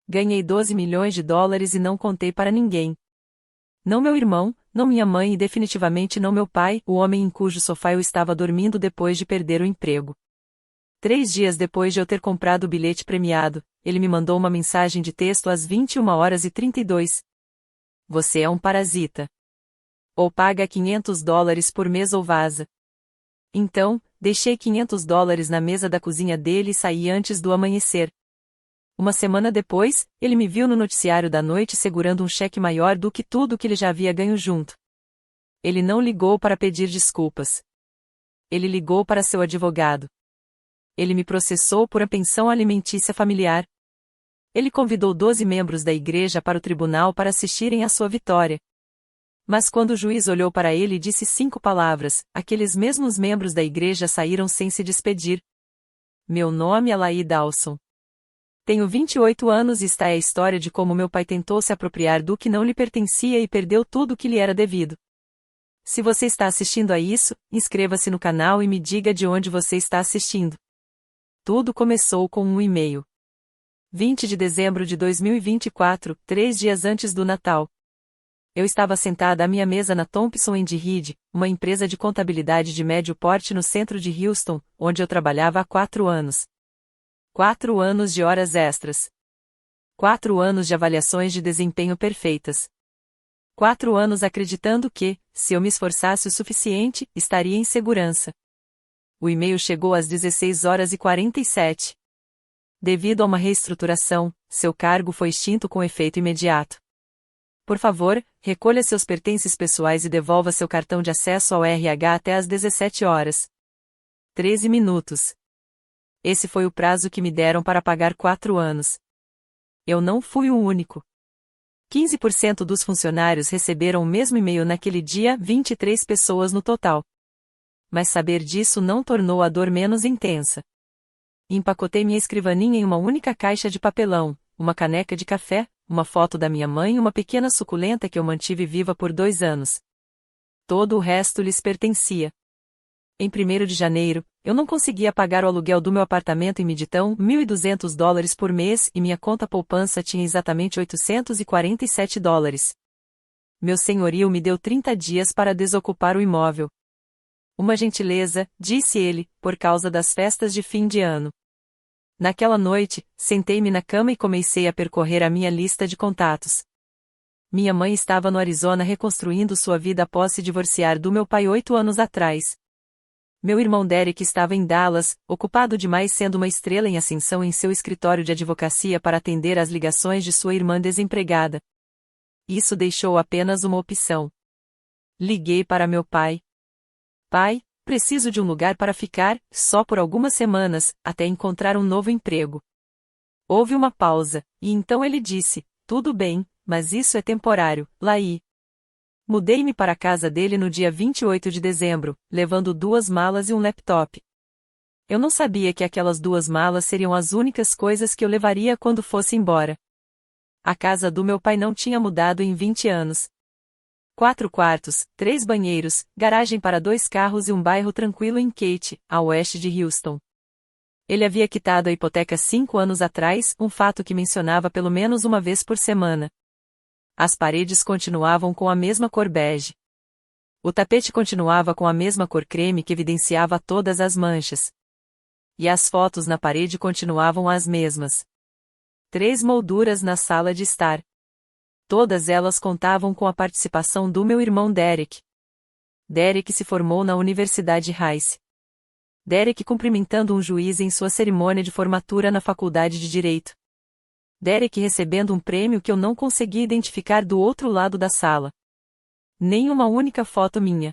Ganhei 12 milhões de dólares e não contei para ninguém. Não meu irmão, não minha mãe e definitivamente não meu pai, o homem em cujo sofá eu estava dormindo depois de perder o emprego. 3 dias depois de eu ter comprado o bilhete premiado, ele me mandou uma mensagem de texto às 21h32. Você é um parasita. Ou paga $500 por mês ou vaza. Então, deixei $500 na mesa da cozinha dele e saí antes do amanhecer. Uma semana depois, ele me viu no noticiário da noite segurando um cheque maior do que tudo que ele já havia ganho junto. Ele não ligou para pedir desculpas. Ele ligou para seu advogado. Ele me processou por a pensão alimentícia familiar. Ele convidou 12 membros da igreja para o tribunal para assistirem à sua vitória. Mas quando o juiz olhou para ele e disse 5 palavras, aqueles mesmos membros da igreja saíram sem se despedir. Meu nome é Laí Dawson. Tenho 28 anos e esta é a história de como meu pai tentou se apropriar do que não lhe pertencia e perdeu tudo o que lhe era devido. Se você está assistindo a isso, inscreva-se no canal e me diga de onde você está assistindo. Tudo começou com um e-mail. 20 de dezembro de 2024, 3 dias antes do Natal. Eu estava sentada à minha mesa na Thompson & Reed, uma empresa de contabilidade de médio porte no centro de Houston, onde eu trabalhava há 4 anos. 4 anos de horas extras. 4 anos de avaliações de desempenho perfeitas. 4 anos acreditando que, se eu me esforçasse o suficiente, estaria em segurança. O e-mail chegou às 16h47. Devido a uma reestruturação, seu cargo foi extinto com efeito imediato. Por favor, recolha seus pertences pessoais e devolva seu cartão de acesso ao RH até às 17h. 13 minutos. Esse foi o prazo que me deram para pagar 4 anos. Eu não fui o único. 15% dos funcionários receberam o mesmo e-mail naquele dia, 23 pessoas no total. Mas saber disso não tornou a dor menos intensa. Empacotei minha escrivaninha em uma única caixa de papelão, uma caneca de café, uma foto da minha mãe e uma pequena suculenta que eu mantive viva por 2 anos. Todo o resto lhes pertencia. Em 1º de janeiro, eu não conseguia pagar o aluguel do meu apartamento em Midtown, $1.200 por mês, e minha conta poupança tinha exatamente $847. Meu senhorio me deu 30 dias para desocupar o imóvel. Uma gentileza, disse ele, por causa das festas de fim de ano. Naquela noite, sentei-me na cama e comecei a percorrer a minha lista de contatos. Minha mãe estava no Arizona reconstruindo sua vida após se divorciar do meu pai 8 anos atrás. Meu irmão Derek estava em Dallas, ocupado demais sendo uma estrela em ascensão em seu escritório de advocacia para atender às ligações de sua irmã desempregada. Isso deixou apenas uma opção. Liguei para meu pai. Pai, preciso de um lugar para ficar, só por algumas semanas, até encontrar um novo emprego. Houve uma pausa, e então ele disse, tudo bem, mas isso é temporário, Laí. Mudei-me para a casa dele no dia 28 de dezembro, levando 2 malas e um laptop. Eu não sabia que aquelas 2 malas seriam as únicas coisas que eu levaria quando fosse embora. A casa do meu pai não tinha mudado em 20 anos. 4 quartos, 3 banheiros, garagem para 2 carros e um bairro tranquilo em Katy, a oeste de Houston. Ele havia quitado a hipoteca 5 anos atrás, um fato que mencionava pelo menos uma vez por semana. As paredes continuavam com a mesma cor bege. O tapete continuava com a mesma cor creme que evidenciava todas as manchas. E as fotos na parede continuavam as mesmas. 3 molduras na sala de estar. Todas elas contavam com a participação do meu irmão Derek. Derek se formou na Universidade Rice. Derek cumprimentando um juiz em sua cerimônia de formatura na Faculdade de Direito. Derek recebendo um prêmio que eu não consegui identificar do outro lado da sala. Nem uma única foto minha.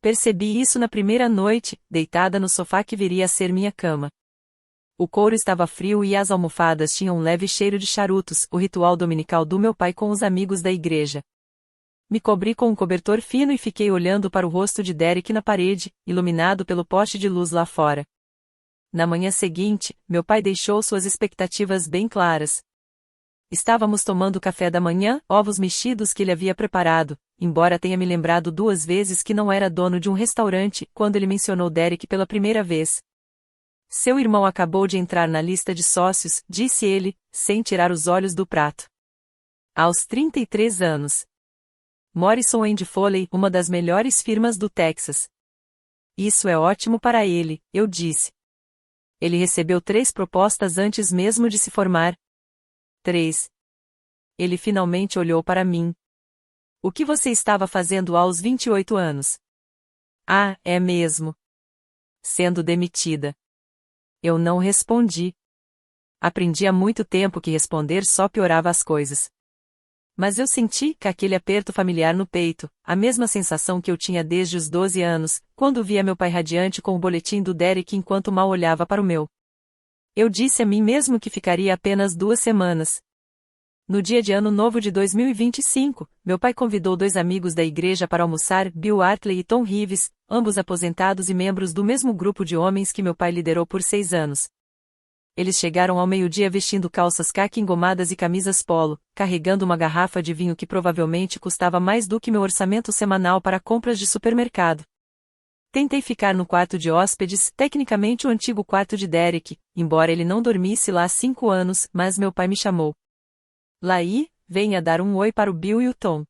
Percebi isso na primeira noite, deitada no sofá que viria a ser minha cama. O couro estava frio e as almofadas tinham um leve cheiro de charutos, o ritual dominical do meu pai com os amigos da igreja. Me cobri com um cobertor fino e fiquei olhando para o rosto de Derek na parede, iluminado pelo poste de luz lá fora. Na manhã seguinte, meu pai deixou suas expectativas bem claras. Estávamos tomando café da manhã, ovos mexidos que ele havia preparado, embora tenha me lembrado 2 vezes que não era dono de um restaurante, quando ele mencionou Derek pela primeira vez. Seu irmão acabou de entrar na lista de sócios, disse ele, sem tirar os olhos do prato. Aos 33 anos. Morrison & Foley, uma das melhores firmas do Texas. Isso é ótimo para ele, eu disse. Ele recebeu 3 propostas antes mesmo de se formar. 3. Ele finalmente olhou para mim. O que você estava fazendo aos 28 anos? Ah, é mesmo. Sendo demitida. Eu não respondi. Aprendi há muito tempo que responder só piorava as coisas. Mas eu senti que aquele aperto familiar no peito, a mesma sensação que eu tinha desde os 12 anos, quando via meu pai radiante com o boletim do Derek enquanto mal olhava para o meu. Eu disse a mim mesmo que ficaria apenas 2 semanas. No dia de Ano Novo de 2025, meu pai convidou 2 amigos da igreja para almoçar, Bill Hartley e Tom Reeves, ambos aposentados e membros do mesmo grupo de homens que meu pai liderou por 6 anos. Eles chegaram ao meio-dia vestindo calças caqui engomadas e camisas polo, carregando uma garrafa de vinho que provavelmente custava mais do que meu orçamento semanal para compras de supermercado. Tentei ficar no quarto de hóspedes, tecnicamente o antigo quarto de Derek, embora ele não dormisse lá há 5 anos, mas meu pai me chamou. Laí, venha dar um oi para o Bill e o Tom.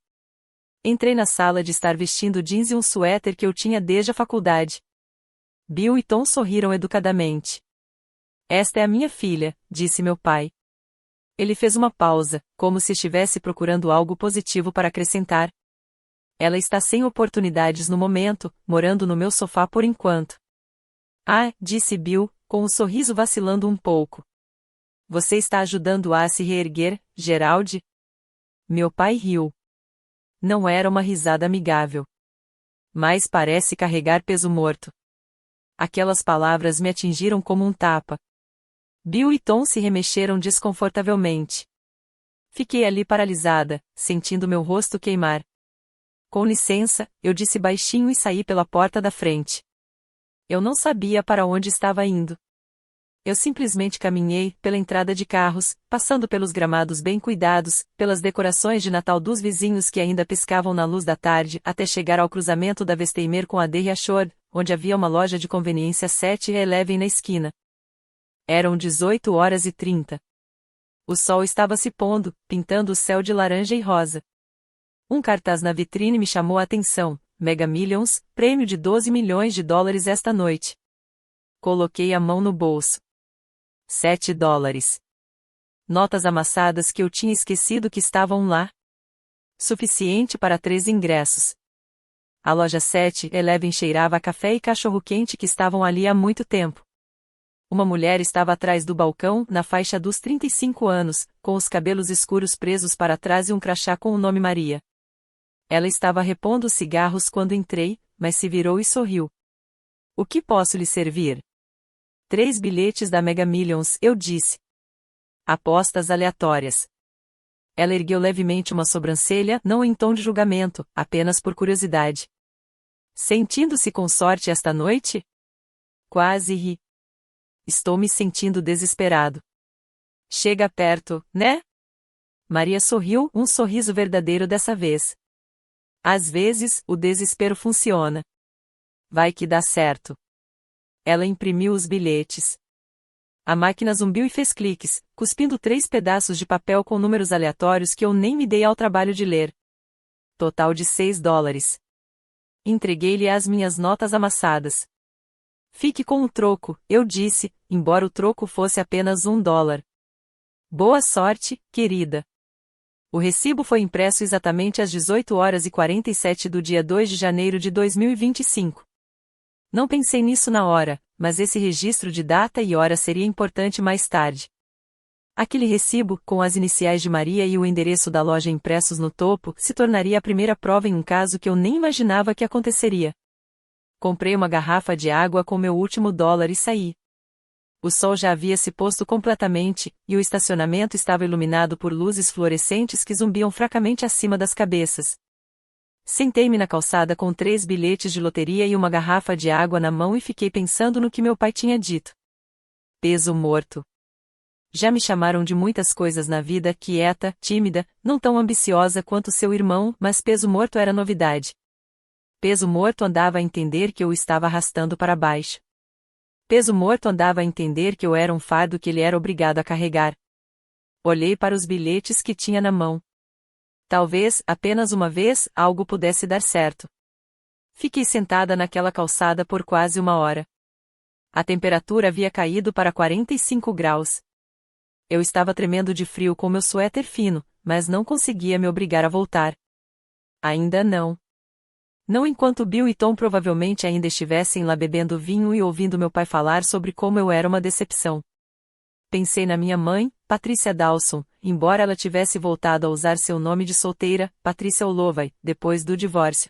Entrei na sala de estar vestindo jeans e um suéter que eu tinha desde a faculdade. Bill e Tom sorriram educadamente. Esta é a minha filha, disse meu pai. Ele fez uma pausa, como se estivesse procurando algo positivo para acrescentar. Ela está sem oportunidades no momento, morando no meu sofá por enquanto. Ah, disse Bill, com o sorriso vacilando um pouco. Você está ajudando-a a se reerguer, Gerald? Meu pai riu. Não era uma risada amigável. Mas parece carregar peso morto. Aquelas palavras me atingiram como um tapa. Bill e Tom se remexeram desconfortavelmente. Fiquei ali paralisada, sentindo meu rosto queimar. Com licença, eu disse baixinho e saí pela porta da frente. Eu não sabia para onde estava indo. Eu simplesmente caminhei pela entrada de carros, passando pelos gramados bem cuidados, pelas decorações de Natal dos vizinhos que ainda piscavam na luz da tarde, até chegar ao cruzamento da Vesteimer com a Derry Ashore, onde havia uma loja de conveniência 7-Eleven na esquina. Eram 18h30. O sol estava se pondo, pintando o céu de laranja e rosa. Um cartaz na vitrine me chamou a atenção: Mega Millions, prêmio de $12 milhões esta noite. Coloquei a mão no bolso. $7. Notas amassadas que eu tinha esquecido que estavam lá. Suficiente para 3 ingressos. A loja 7-Eleven cheirava a café e cachorro-quente que estavam ali há muito tempo. Uma mulher estava atrás do balcão, na faixa dos 35 anos, com os cabelos escuros presos para trás e um crachá com o nome Maria. Ela estava repondo os cigarros quando entrei, mas se virou e sorriu. O que posso lhe servir? 3 bilhetes da Mega Millions, eu disse. Apostas aleatórias. Ela ergueu levemente uma sobrancelha, não em tom de julgamento, apenas por curiosidade. Sentindo-se com sorte esta noite? Quase ri. Estou me sentindo desesperado. Chega perto, né? Maria sorriu, um sorriso verdadeiro dessa vez. Às vezes, o desespero funciona. Vai que dá certo. Ela imprimiu os bilhetes. A máquina zumbiu e fez cliques, cuspindo 3 pedaços de papel com números aleatórios que eu nem me dei ao trabalho de ler. Total de $6. Entreguei-lhe as minhas notas amassadas. Fique com o troco, eu disse, embora o troco fosse apenas $1. Boa sorte, querida. O recibo foi impresso exatamente às 18h47 do dia 2 de janeiro de 2025. Não pensei nisso na hora, mas esse registro de data e hora seria importante mais tarde. Aquele recibo, com as iniciais de Maria e o endereço da loja impressos no topo, se tornaria a primeira prova em um caso que eu nem imaginava que aconteceria. Comprei uma garrafa de água com meu último $1 e saí. O sol já havia se posto completamente, e o estacionamento estava iluminado por luzes fluorescentes que zumbiam fracamente acima das cabeças. Sentei-me na calçada com 3 bilhetes de loteria e uma garrafa de água na mão e fiquei pensando no que meu pai tinha dito. Peso morto. Já me chamaram de muitas coisas na vida: quieta, tímida, não tão ambiciosa quanto seu irmão, mas peso morto era novidade. Peso morto andava a entender que eu o estava arrastando para baixo. Peso morto andava a entender que eu era um fardo que ele era obrigado a carregar. Olhei para os bilhetes que tinha na mão. Talvez, apenas uma vez, algo pudesse dar certo. Fiquei sentada naquela calçada por quase 1 hora. A temperatura havia caído para 45 graus. Eu estava tremendo de frio com meu suéter fino, mas não conseguia me obrigar a voltar. Ainda não. Não enquanto Bill e Tom provavelmente ainda estivessem lá bebendo vinho e ouvindo meu pai falar sobre como eu era uma decepção. Pensei na minha mãe, Patricia Dawson, embora ela tivesse voltado a usar seu nome de solteira, Patricia Olovay, depois do divórcio.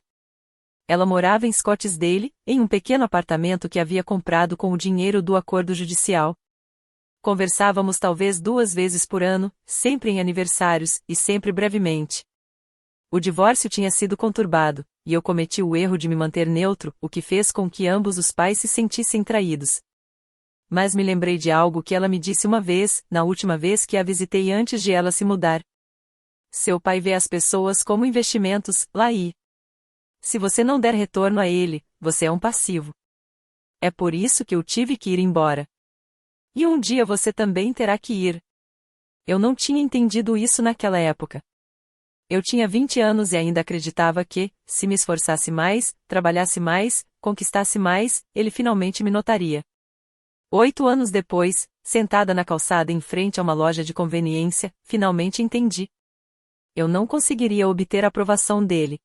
Ela morava em Scottsdale, em um pequeno apartamento que havia comprado com o dinheiro do acordo judicial. Conversávamos talvez 2 vezes por ano, sempre em aniversários, e sempre brevemente. O divórcio tinha sido conturbado, e eu cometi o erro de me manter neutro, o que fez com que ambos os pais se sentissem traídos. Mas me lembrei de algo que ela me disse uma vez, na última vez que a visitei antes de ela se mudar. Seu pai vê as pessoas como investimentos, Laí. Se você não der retorno a ele, você é um passivo. É por isso que eu tive que ir embora. E um dia você também terá que ir. Eu não tinha entendido isso naquela época. Eu tinha 20 anos e ainda acreditava que, se me esforçasse mais, trabalhasse mais, conquistasse mais, ele finalmente me notaria. 8 anos depois, sentada na calçada em frente a uma loja de conveniência, finalmente entendi. Eu não conseguiria obter a aprovação dele.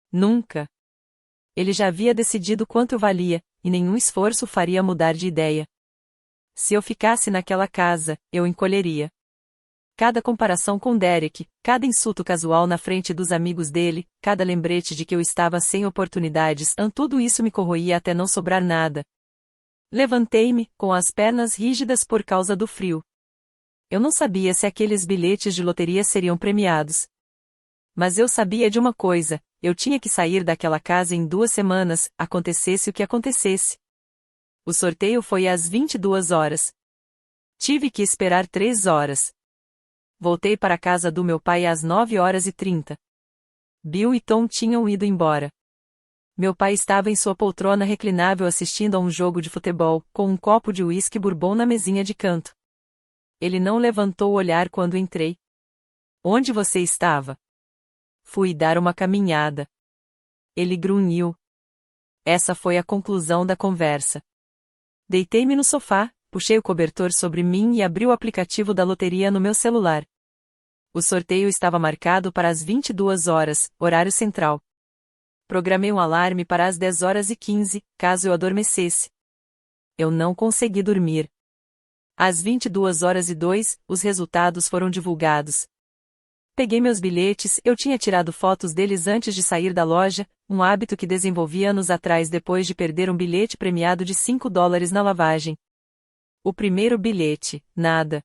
Nunca. Ele já havia decidido quanto eu valia, e nenhum esforço faria mudar de ideia. Se eu ficasse naquela casa, eu encolheria. Cada comparação com Derek, cada insulto casual na frente dos amigos dele, cada lembrete de que eu estava sem oportunidades, tudo isso me corroía até não sobrar nada. Levantei-me, com as pernas rígidas por causa do frio. Eu não sabia se aqueles bilhetes de loteria seriam premiados. Mas eu sabia de uma coisa, eu tinha que sair daquela casa em 2 semanas, acontecesse o que acontecesse. O sorteio foi às 22 horas. Tive que esperar 3 horas. Voltei para a casa do meu pai às 9h30. Bill e Tom tinham ido embora. Meu pai estava em sua poltrona reclinável assistindo a um jogo de futebol, com um copo de uísque bourbon na mesinha de canto. Ele não levantou o olhar quando entrei. Onde você estava? Fui dar uma caminhada. Ele grunhiu. Essa foi a conclusão da conversa. Deitei-me no sofá, puxei o cobertor sobre mim e abri o aplicativo da loteria no meu celular. O sorteio estava marcado para as 22 horas, horário central. Programei um alarme para as 10h15, caso eu adormecesse. Eu não consegui dormir. Às 22h02, os resultados foram divulgados. Peguei meus bilhetes, eu tinha tirado fotos deles antes de sair da loja, um hábito que desenvolvi anos atrás depois de perder um bilhete premiado de $5 na lavagem. O primeiro bilhete, nada.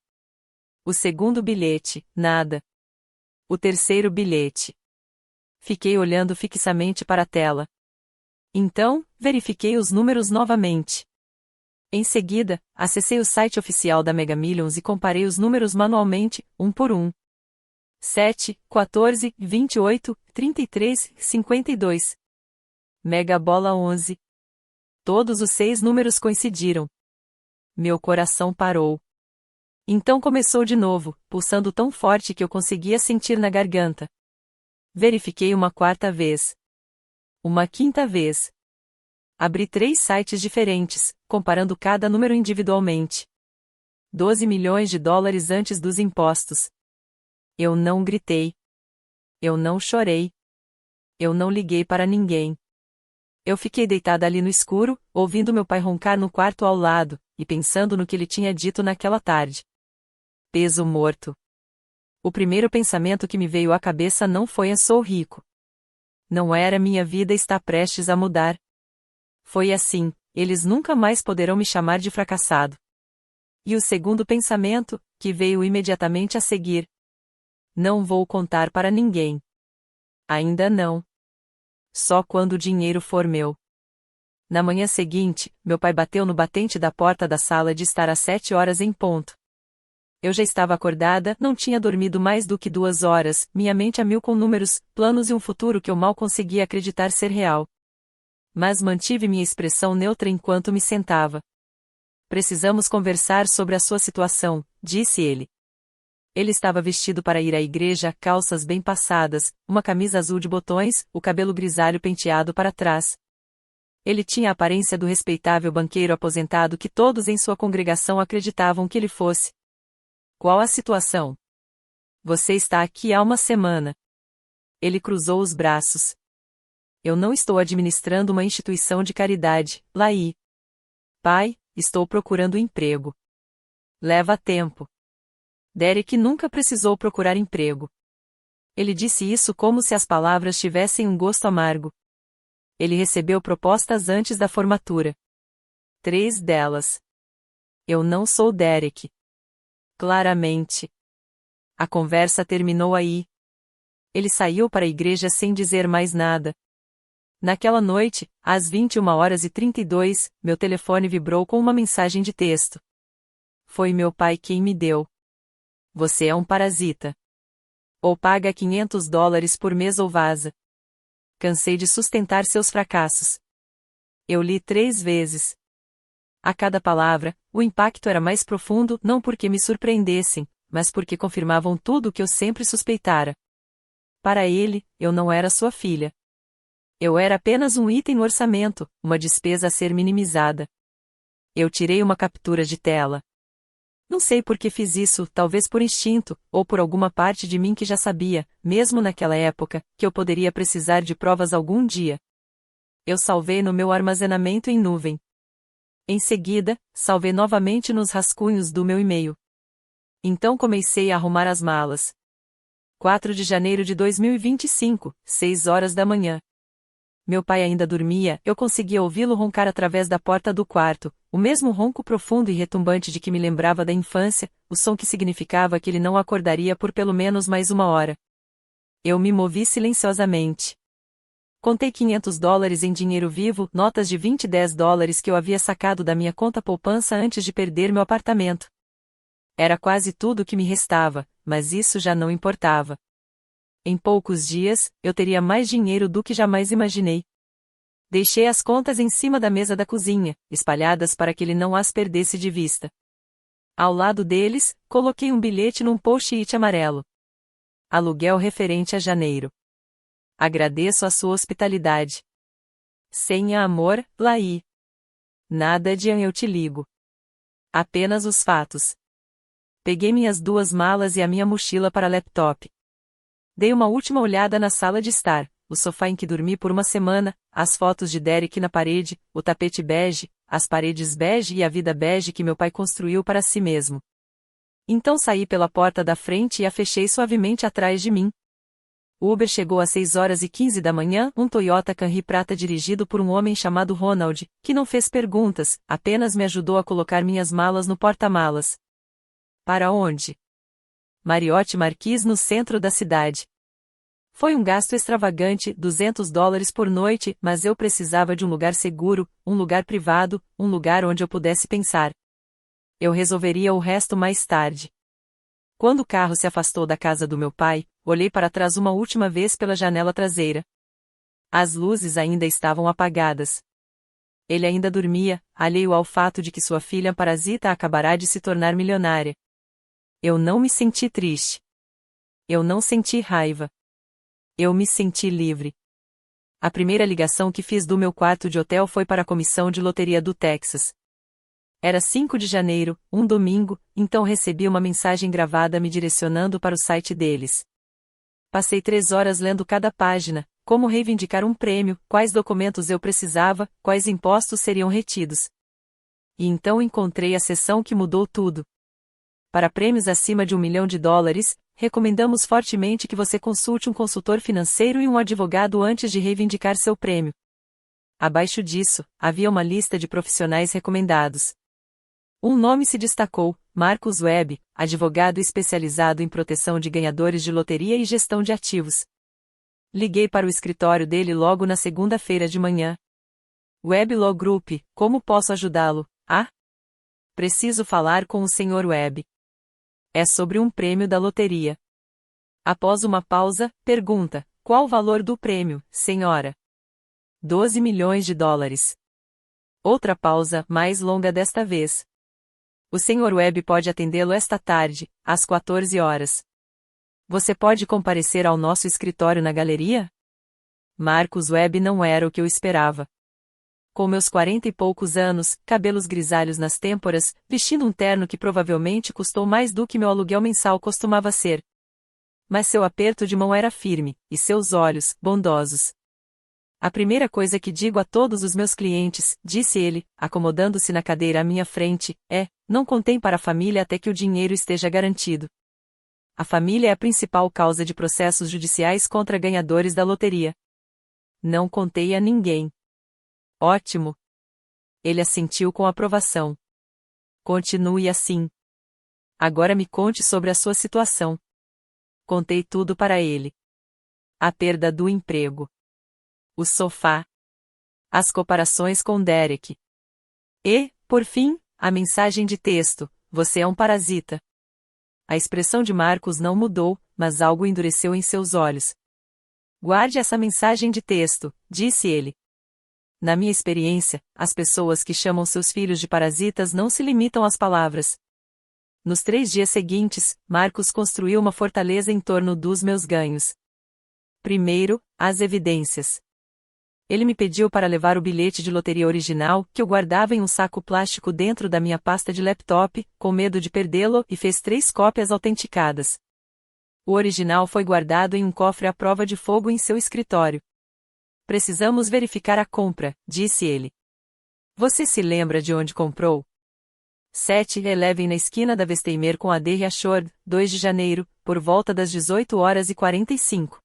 O segundo bilhete, nada. O terceiro bilhete. Fiquei olhando fixamente para a tela. Então, verifiquei os números novamente. Em seguida, acessei o site oficial da Mega Millions e comparei os números manualmente, um por um. 7, 14, 28, 33, 52. Mega Bola 11. Todos os 6 números coincidiram. Meu coração parou. Então começou de novo, pulsando tão forte que eu conseguia sentir na garganta. Verifiquei uma 4ª vez. Uma 5ª vez. Abri 3 sites diferentes, comparando cada número individualmente. $12 milhões antes dos impostos. Eu não gritei. Eu não chorei. Eu não liguei para ninguém. Eu fiquei deitada ali no escuro, ouvindo meu pai roncar no quarto ao lado, e pensando no que ele tinha dito naquela tarde. Peso morto. O primeiro pensamento que me veio à cabeça não foi sou rico. Não era minha vida está prestes a mudar. Foi assim, eles nunca mais poderão me chamar de fracassado. E o segundo pensamento, que veio imediatamente a seguir. Não vou contar para ninguém. Ainda não. Só quando o dinheiro for meu. Na manhã seguinte, meu pai bateu no batente da porta da sala de estar às 7 horas em ponto. Eu já estava acordada, não tinha dormido mais do que 2 horas, minha mente a mil com números, planos e um futuro que eu mal conseguia acreditar ser real. Mas mantive minha expressão neutra enquanto me sentava. Precisamos conversar sobre a sua situação, disse ele. Ele estava vestido para ir à igreja, calças bem passadas, uma camisa azul de botões, o cabelo grisalho penteado para trás. Ele tinha a aparência do respeitável banqueiro aposentado que todos em sua congregação acreditavam que ele fosse. Qual a situação? Você está aqui há uma semana. Ele cruzou os braços. Eu não estou administrando uma instituição de caridade, Lai. Pai, estou procurando emprego. Leva tempo. Derek nunca precisou procurar emprego. Ele disse isso como se as palavras tivessem um gosto amargo. Ele recebeu propostas antes da formatura. 3 delas. Eu não sou Derek. Claramente. A conversa terminou aí. Ele saiu para a igreja sem dizer mais nada. Naquela noite, às 21h32, meu telefone vibrou com uma mensagem de texto. Foi meu pai quem me deu. Você é um parasita. Ou paga $500 por mês ou vaza. Cansei de sustentar seus fracassos. Eu li 3 vezes. A cada palavra, o impacto era mais profundo não porque me surpreendessem, mas porque confirmavam tudo o que eu sempre suspeitara. Para ele, eu não era sua filha. Eu era apenas um item no orçamento, uma despesa a ser minimizada. Eu tirei uma captura de tela. Não sei por que fiz isso, talvez por instinto, ou por alguma parte de mim que já sabia, mesmo naquela época, que eu poderia precisar de provas algum dia. Eu salvei no meu armazenamento em nuvem. Em seguida, salvei novamente nos rascunhos do meu e-mail. Então comecei a arrumar as malas. 4 de janeiro de 2025, 6 horas da manhã. Meu pai ainda dormia, eu conseguia ouvi-lo roncar através da porta do quarto, o mesmo ronco profundo e retumbante de que me lembrava da infância, o som que significava que ele não acordaria por pelo menos mais 1 hora. Eu me movi silenciosamente. Contei $500 em dinheiro vivo, notas de 20 e $10 que eu havia sacado da minha conta poupança antes de perder meu apartamento. Era quase tudo o que me restava, mas isso já não importava. Em poucos dias, eu teria mais dinheiro do que jamais imaginei. Deixei as contas em cima da mesa da cozinha, espalhadas para que ele não as perdesse de vista. Ao lado deles, coloquei um bilhete num post-it amarelo. Aluguel referente a janeiro. Agradeço a sua hospitalidade. Senha amor, Lai. Nada de eu te ligo. Apenas os fatos. Peguei minhas 2 malas e a minha mochila para laptop. Dei uma última olhada na sala de estar, o sofá em que dormi por uma semana, as fotos de Derek na parede, o tapete bege, as paredes bege e a vida bege que meu pai construiu para si mesmo. Então saí pela porta da frente e a fechei suavemente atrás de mim. O Uber chegou às 6h15 da manhã, um Toyota Camry prata dirigido por um homem chamado Ronald, que não fez perguntas, apenas me ajudou a colocar minhas malas no porta-malas. Para onde? Marriott Marquis no centro da cidade. Foi um gasto extravagante, $200 por noite, mas eu precisava de um lugar seguro, um lugar privado, um lugar onde eu pudesse pensar. Eu resolveria o resto mais tarde. Quando o carro se afastou da casa do meu pai, olhei para trás uma última vez pela janela traseira. As luzes ainda estavam apagadas. Ele ainda dormia, alheio ao fato de que sua filha parasita acabará de se tornar milionária. Eu não me senti triste. Eu não senti raiva. Eu me senti livre. A primeira ligação que fiz do meu quarto de hotel foi para a comissão de loteria do Texas. Era 5 de janeiro, um domingo, então recebi uma mensagem gravada me direcionando para o site deles. Passei 3 horas lendo cada página, como reivindicar um prêmio, quais documentos eu precisava, quais impostos seriam retidos. E então encontrei a seção que mudou tudo. Para prêmios acima de $1 milhão, recomendamos fortemente que você consulte um consultor financeiro e um advogado antes de reivindicar seu prêmio. Abaixo disso, havia uma lista de profissionais recomendados. Um nome se destacou, Marcus Webb, advogado especializado em proteção de ganhadores de loteria e gestão de ativos. Liguei para o escritório dele logo na segunda-feira de manhã. Webb Law Group, como posso ajudá-lo? Preciso falar com o Sr. Webb. É sobre um prêmio da loteria. Após uma pausa, pergunta, qual o valor do prêmio, senhora? $12 milhões. Outra pausa, mais longa desta vez. O Sr. Webb pode atendê-lo esta tarde, às 14 horas. Você pode comparecer ao nosso escritório na galeria? Marcus Webb não era o que eu esperava. Com meus 40 e poucos anos, cabelos grisalhos nas têmporas, vestindo um terno que provavelmente custou mais do que meu aluguel mensal costumava ser. Mas seu aperto de mão era firme, e seus olhos, bondosos. A primeira coisa que digo a todos os meus clientes, disse ele, acomodando-se na cadeira à minha frente, é: não contem para a família até que o dinheiro esteja garantido. A família é a principal causa de processos judiciais contra ganhadores da loteria. Não contei a ninguém. Ótimo. Ele assentiu com aprovação. Continue assim. Agora me conte sobre a sua situação. Contei tudo para ele. A perda do emprego. O sofá. As comparações com Derek. E, por fim, a mensagem de texto: você é um parasita. A expressão de Marcus não mudou, mas algo endureceu em seus olhos. Guarde essa mensagem de texto, disse ele. Na minha experiência, as pessoas que chamam seus filhos de parasitas não se limitam às palavras. Nos 3 dias seguintes, Marcus construiu uma fortaleza em torno dos meus ganhos. Primeiro, as evidências. Ele me pediu para levar o bilhete de loteria original, que eu guardava em um saco plástico dentro da minha pasta de laptop, com medo de perdê-lo, e fez 3 cópias autenticadas. O original foi guardado em um cofre à prova de fogo em seu escritório. Precisamos verificar a compra, disse ele. Você se lembra de onde comprou? 7-Eleven na esquina da Westheimer com a Derry Ashford, 2 de janeiro, por volta das 18h45.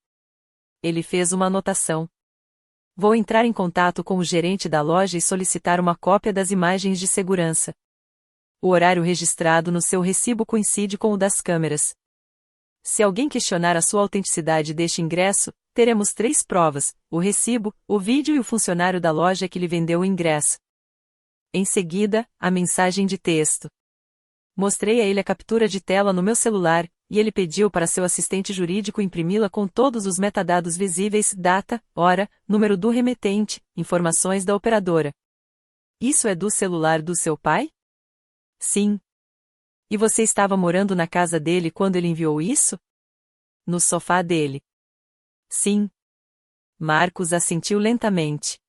Ele fez uma anotação. Vou entrar em contato com o gerente da loja e solicitar uma cópia das imagens de segurança. O horário registrado no seu recibo coincide com o das câmeras. Se alguém questionar a sua autenticidade deste ingresso, teremos 3 provas: o recibo, o vídeo e o funcionário da loja que lhe vendeu o ingresso. Em seguida, a mensagem de texto. Mostrei a ele a captura de tela no meu celular, e ele pediu para seu assistente jurídico imprimi-la com todos os metadados visíveis: data, hora, número do remetente, informações da operadora. Isso é do celular do seu pai? Sim. E você estava morando na casa dele quando ele enviou isso? No sofá dele. Sim. Marcus assentiu lentamente.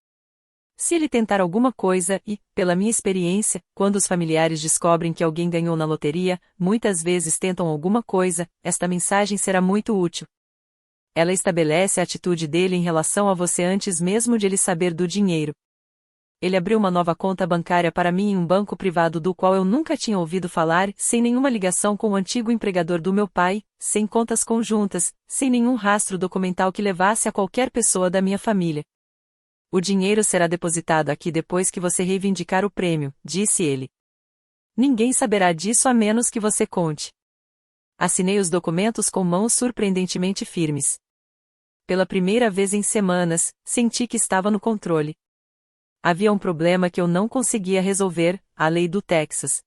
Se ele tentar alguma coisa e, pela minha experiência, quando os familiares descobrem que alguém ganhou na loteria, muitas vezes tentam alguma coisa, esta mensagem será muito útil. Ela estabelece a atitude dele em relação a você antes mesmo de ele saber do dinheiro. Ele abriu uma nova conta bancária para mim em um banco privado do qual eu nunca tinha ouvido falar, sem nenhuma ligação com o antigo empregador do meu pai, sem contas conjuntas, sem nenhum rastro documental que levasse a qualquer pessoa da minha família. O dinheiro será depositado aqui depois que você reivindicar o prêmio, disse ele. Ninguém saberá disso a menos que você conte. Assinei os documentos com mãos surpreendentemente firmes. Pela primeira vez em semanas, senti que estava no controle. Havia um problema que eu não conseguia resolver: a lei do Texas.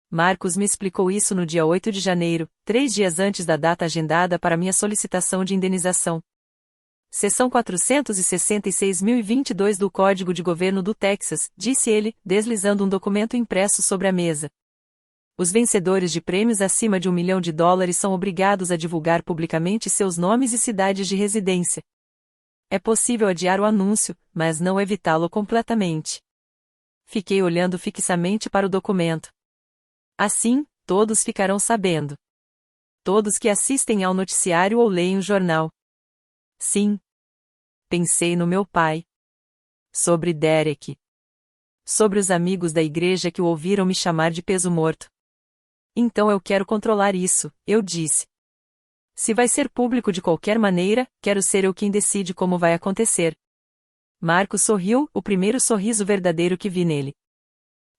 Marcus me explicou isso no dia 8 de janeiro, 3 dias antes da data agendada para minha solicitação de indenização. Seção 466.022 do Código de Governo do Texas, disse ele, deslizando um documento impresso sobre a mesa. Os vencedores de prêmios acima de $1 milhão são obrigados a divulgar publicamente seus nomes e cidades de residência. É possível adiar o anúncio, mas não evitá-lo completamente. Fiquei olhando fixamente para o documento. Assim, todos ficarão sabendo. Todos que assistem ao noticiário ou leem o jornal. Sim. Pensei no meu pai. Sobre Derek. Sobre os amigos da igreja que o ouviram me chamar de peso morto. Então eu quero controlar isso, eu disse. Se vai ser público de qualquer maneira, quero ser eu quem decide como vai acontecer. Marcos sorriu, o primeiro sorriso verdadeiro que vi nele.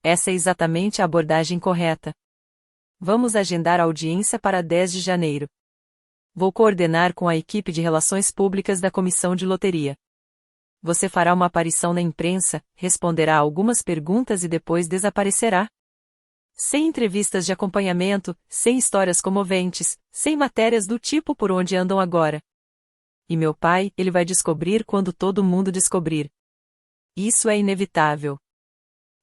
Essa é exatamente a abordagem correta. Vamos agendar a audiência para 10 de janeiro. Vou coordenar com a equipe de relações públicas da Comissão de Loteria. Você fará uma aparição na imprensa, responderá a algumas perguntas e depois desaparecerá. Sem entrevistas de acompanhamento, sem histórias comoventes, sem matérias do tipo por onde andam agora. E meu pai, ele vai descobrir quando todo mundo descobrir. Isso é inevitável.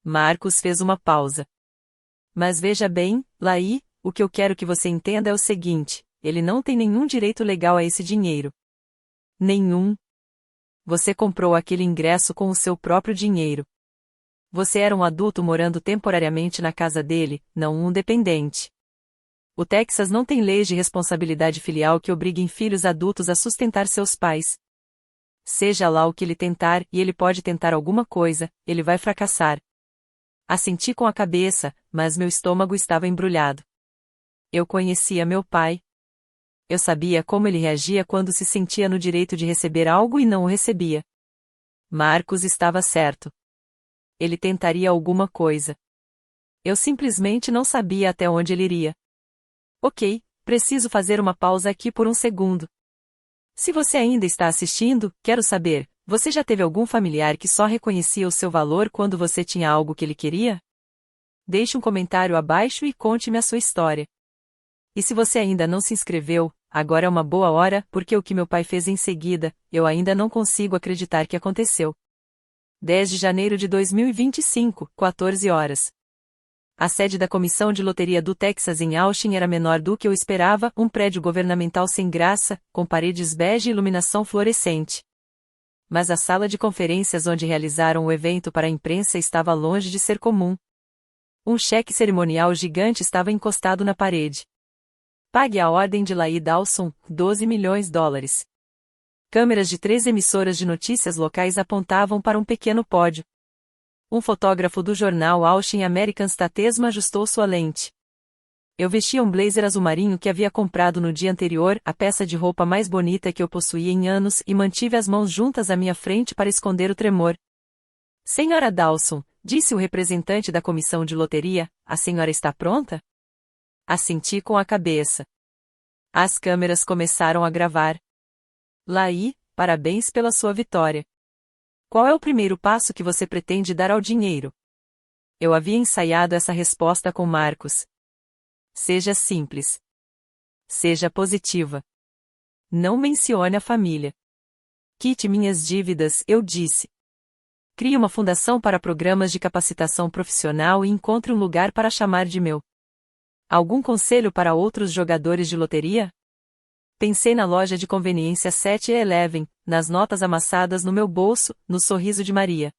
Marcos fez uma pausa. Mas veja bem, Laí, o que eu quero que você entenda é o seguinte: ele não tem nenhum direito legal a esse dinheiro. Nenhum. Você comprou aquele ingresso com o seu próprio dinheiro. Você era um adulto morando temporariamente na casa dele, não um dependente. O Texas não tem leis de responsabilidade filial que obriguem filhos adultos a sustentar seus pais. Seja lá o que ele tentar, e ele pode tentar alguma coisa, ele vai fracassar. Assenti com a cabeça, mas meu estômago estava embrulhado. Eu conhecia meu pai. Eu sabia como ele reagia quando se sentia no direito de receber algo e não o recebia. Marcos estava certo. Ele tentaria alguma coisa. Eu simplesmente não sabia até onde ele iria. Ok, preciso fazer uma pausa aqui por um segundo. Se você ainda está assistindo, quero saber, você já teve algum familiar que só reconhecia o seu valor quando você tinha algo que ele queria? Deixe um comentário abaixo e conte-me a sua história. E se você ainda não se inscreveu, agora é uma boa hora, porque o que meu pai fez em seguida, eu ainda não consigo acreditar que aconteceu. 10 de janeiro de 2025, 14 horas. A sede da Comissão de Loteria do Texas em Austin era menor do que eu esperava, um prédio governamental sem graça, com paredes bege e iluminação fluorescente. Mas a sala de conferências onde realizaram o evento para a imprensa estava longe de ser comum. Um cheque cerimonial gigante estava encostado na parede. Pague a ordem de Laí Dawson, 12 milhões de dólares. Câmeras de 3 emissoras de notícias locais apontavam para um pequeno pódio. Um fotógrafo do jornal Austin American Statesman ajustou sua lente. Eu vestia um blazer azul marinho que havia comprado no dia anterior, a peça de roupa mais bonita que eu possuía em anos, e mantive as mãos juntas à minha frente para esconder o tremor. Senhora Dawson, disse o representante da comissão de loteria, a senhora está pronta? Assenti com a cabeça. As câmeras começaram a gravar. Laí, parabéns pela sua vitória. Qual é o primeiro passo que você pretende dar ao dinheiro? Eu havia ensaiado essa resposta com Marcos. Seja simples. Seja positiva. Não mencione a família. Quite minhas dívidas, eu disse. Crie uma fundação para programas de capacitação profissional e encontre um lugar para chamar de meu. Algum conselho para outros jogadores de loteria? Pensei na loja de conveniência 7-Eleven, nas notas amassadas no meu bolso, no sorriso de Maria.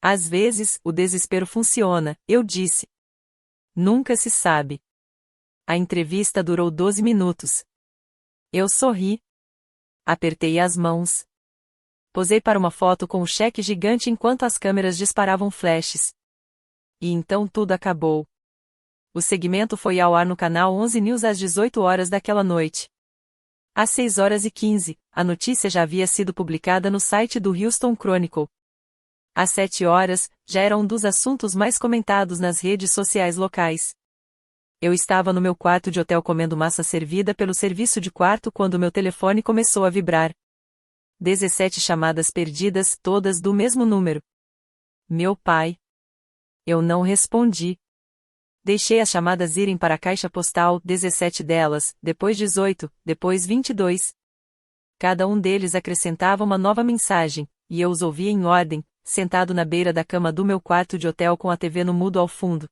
Às vezes, o desespero funciona, eu disse. Nunca se sabe. A entrevista durou 12 minutos. Eu sorri. Apertei as mãos. Posei para uma foto com o cheque gigante enquanto as câmeras disparavam flashes. E então tudo acabou. O segmento foi ao ar no canal 11 News às 18 horas daquela noite. Às 6 horas e 15, a notícia já havia sido publicada no site do Houston Chronicle. Às 7 horas, já era um dos assuntos mais comentados nas redes sociais locais. Eu estava no meu quarto de hotel comendo massa servida pelo serviço de quarto quando meu telefone começou a vibrar. 17 chamadas perdidas, todas do mesmo número. Meu pai. Eu não respondi. Deixei as chamadas irem para a caixa postal, 17 delas, depois 18, depois 22. Cada um deles acrescentava uma nova mensagem, e eu os ouvia em ordem, sentado na beira da cama do meu quarto de hotel com a TV no mudo ao fundo.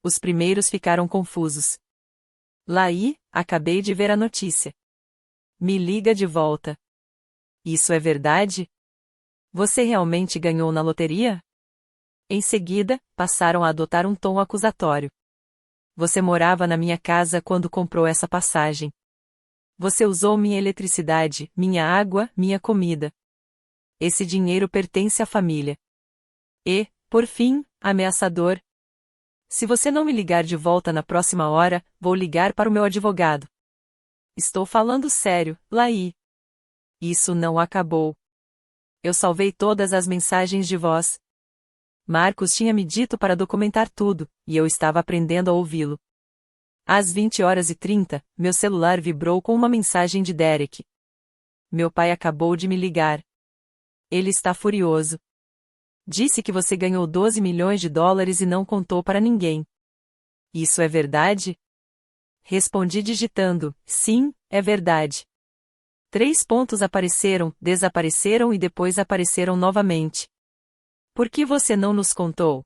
Os primeiros ficaram confusos. Laí, acabei de ver a notícia. Me liga de volta. Isso é verdade? Você realmente ganhou na loteria? Em seguida, passaram a adotar um tom acusatório. Você morava na minha casa quando comprou essa passagem. Você usou minha eletricidade, minha água, minha comida. Esse dinheiro pertence à família. E, por fim, ameaçador. Se você não me ligar de volta na próxima hora, vou ligar para o meu advogado. Estou falando sério, Laí. Isso não acabou. Eu salvei todas as mensagens de voz. Marcos tinha me dito para documentar tudo, e eu estava aprendendo a ouvi-lo. Às 20 horas e 30, meu celular vibrou com uma mensagem de Derek. Meu pai acabou de me ligar. Ele está furioso. Disse que você ganhou 12 milhões de dólares e não contou para ninguém. Isso é verdade? Respondi digitando, sim, é verdade. 3 pontos apareceram, desapareceram e depois apareceram novamente. Por que você não nos contou?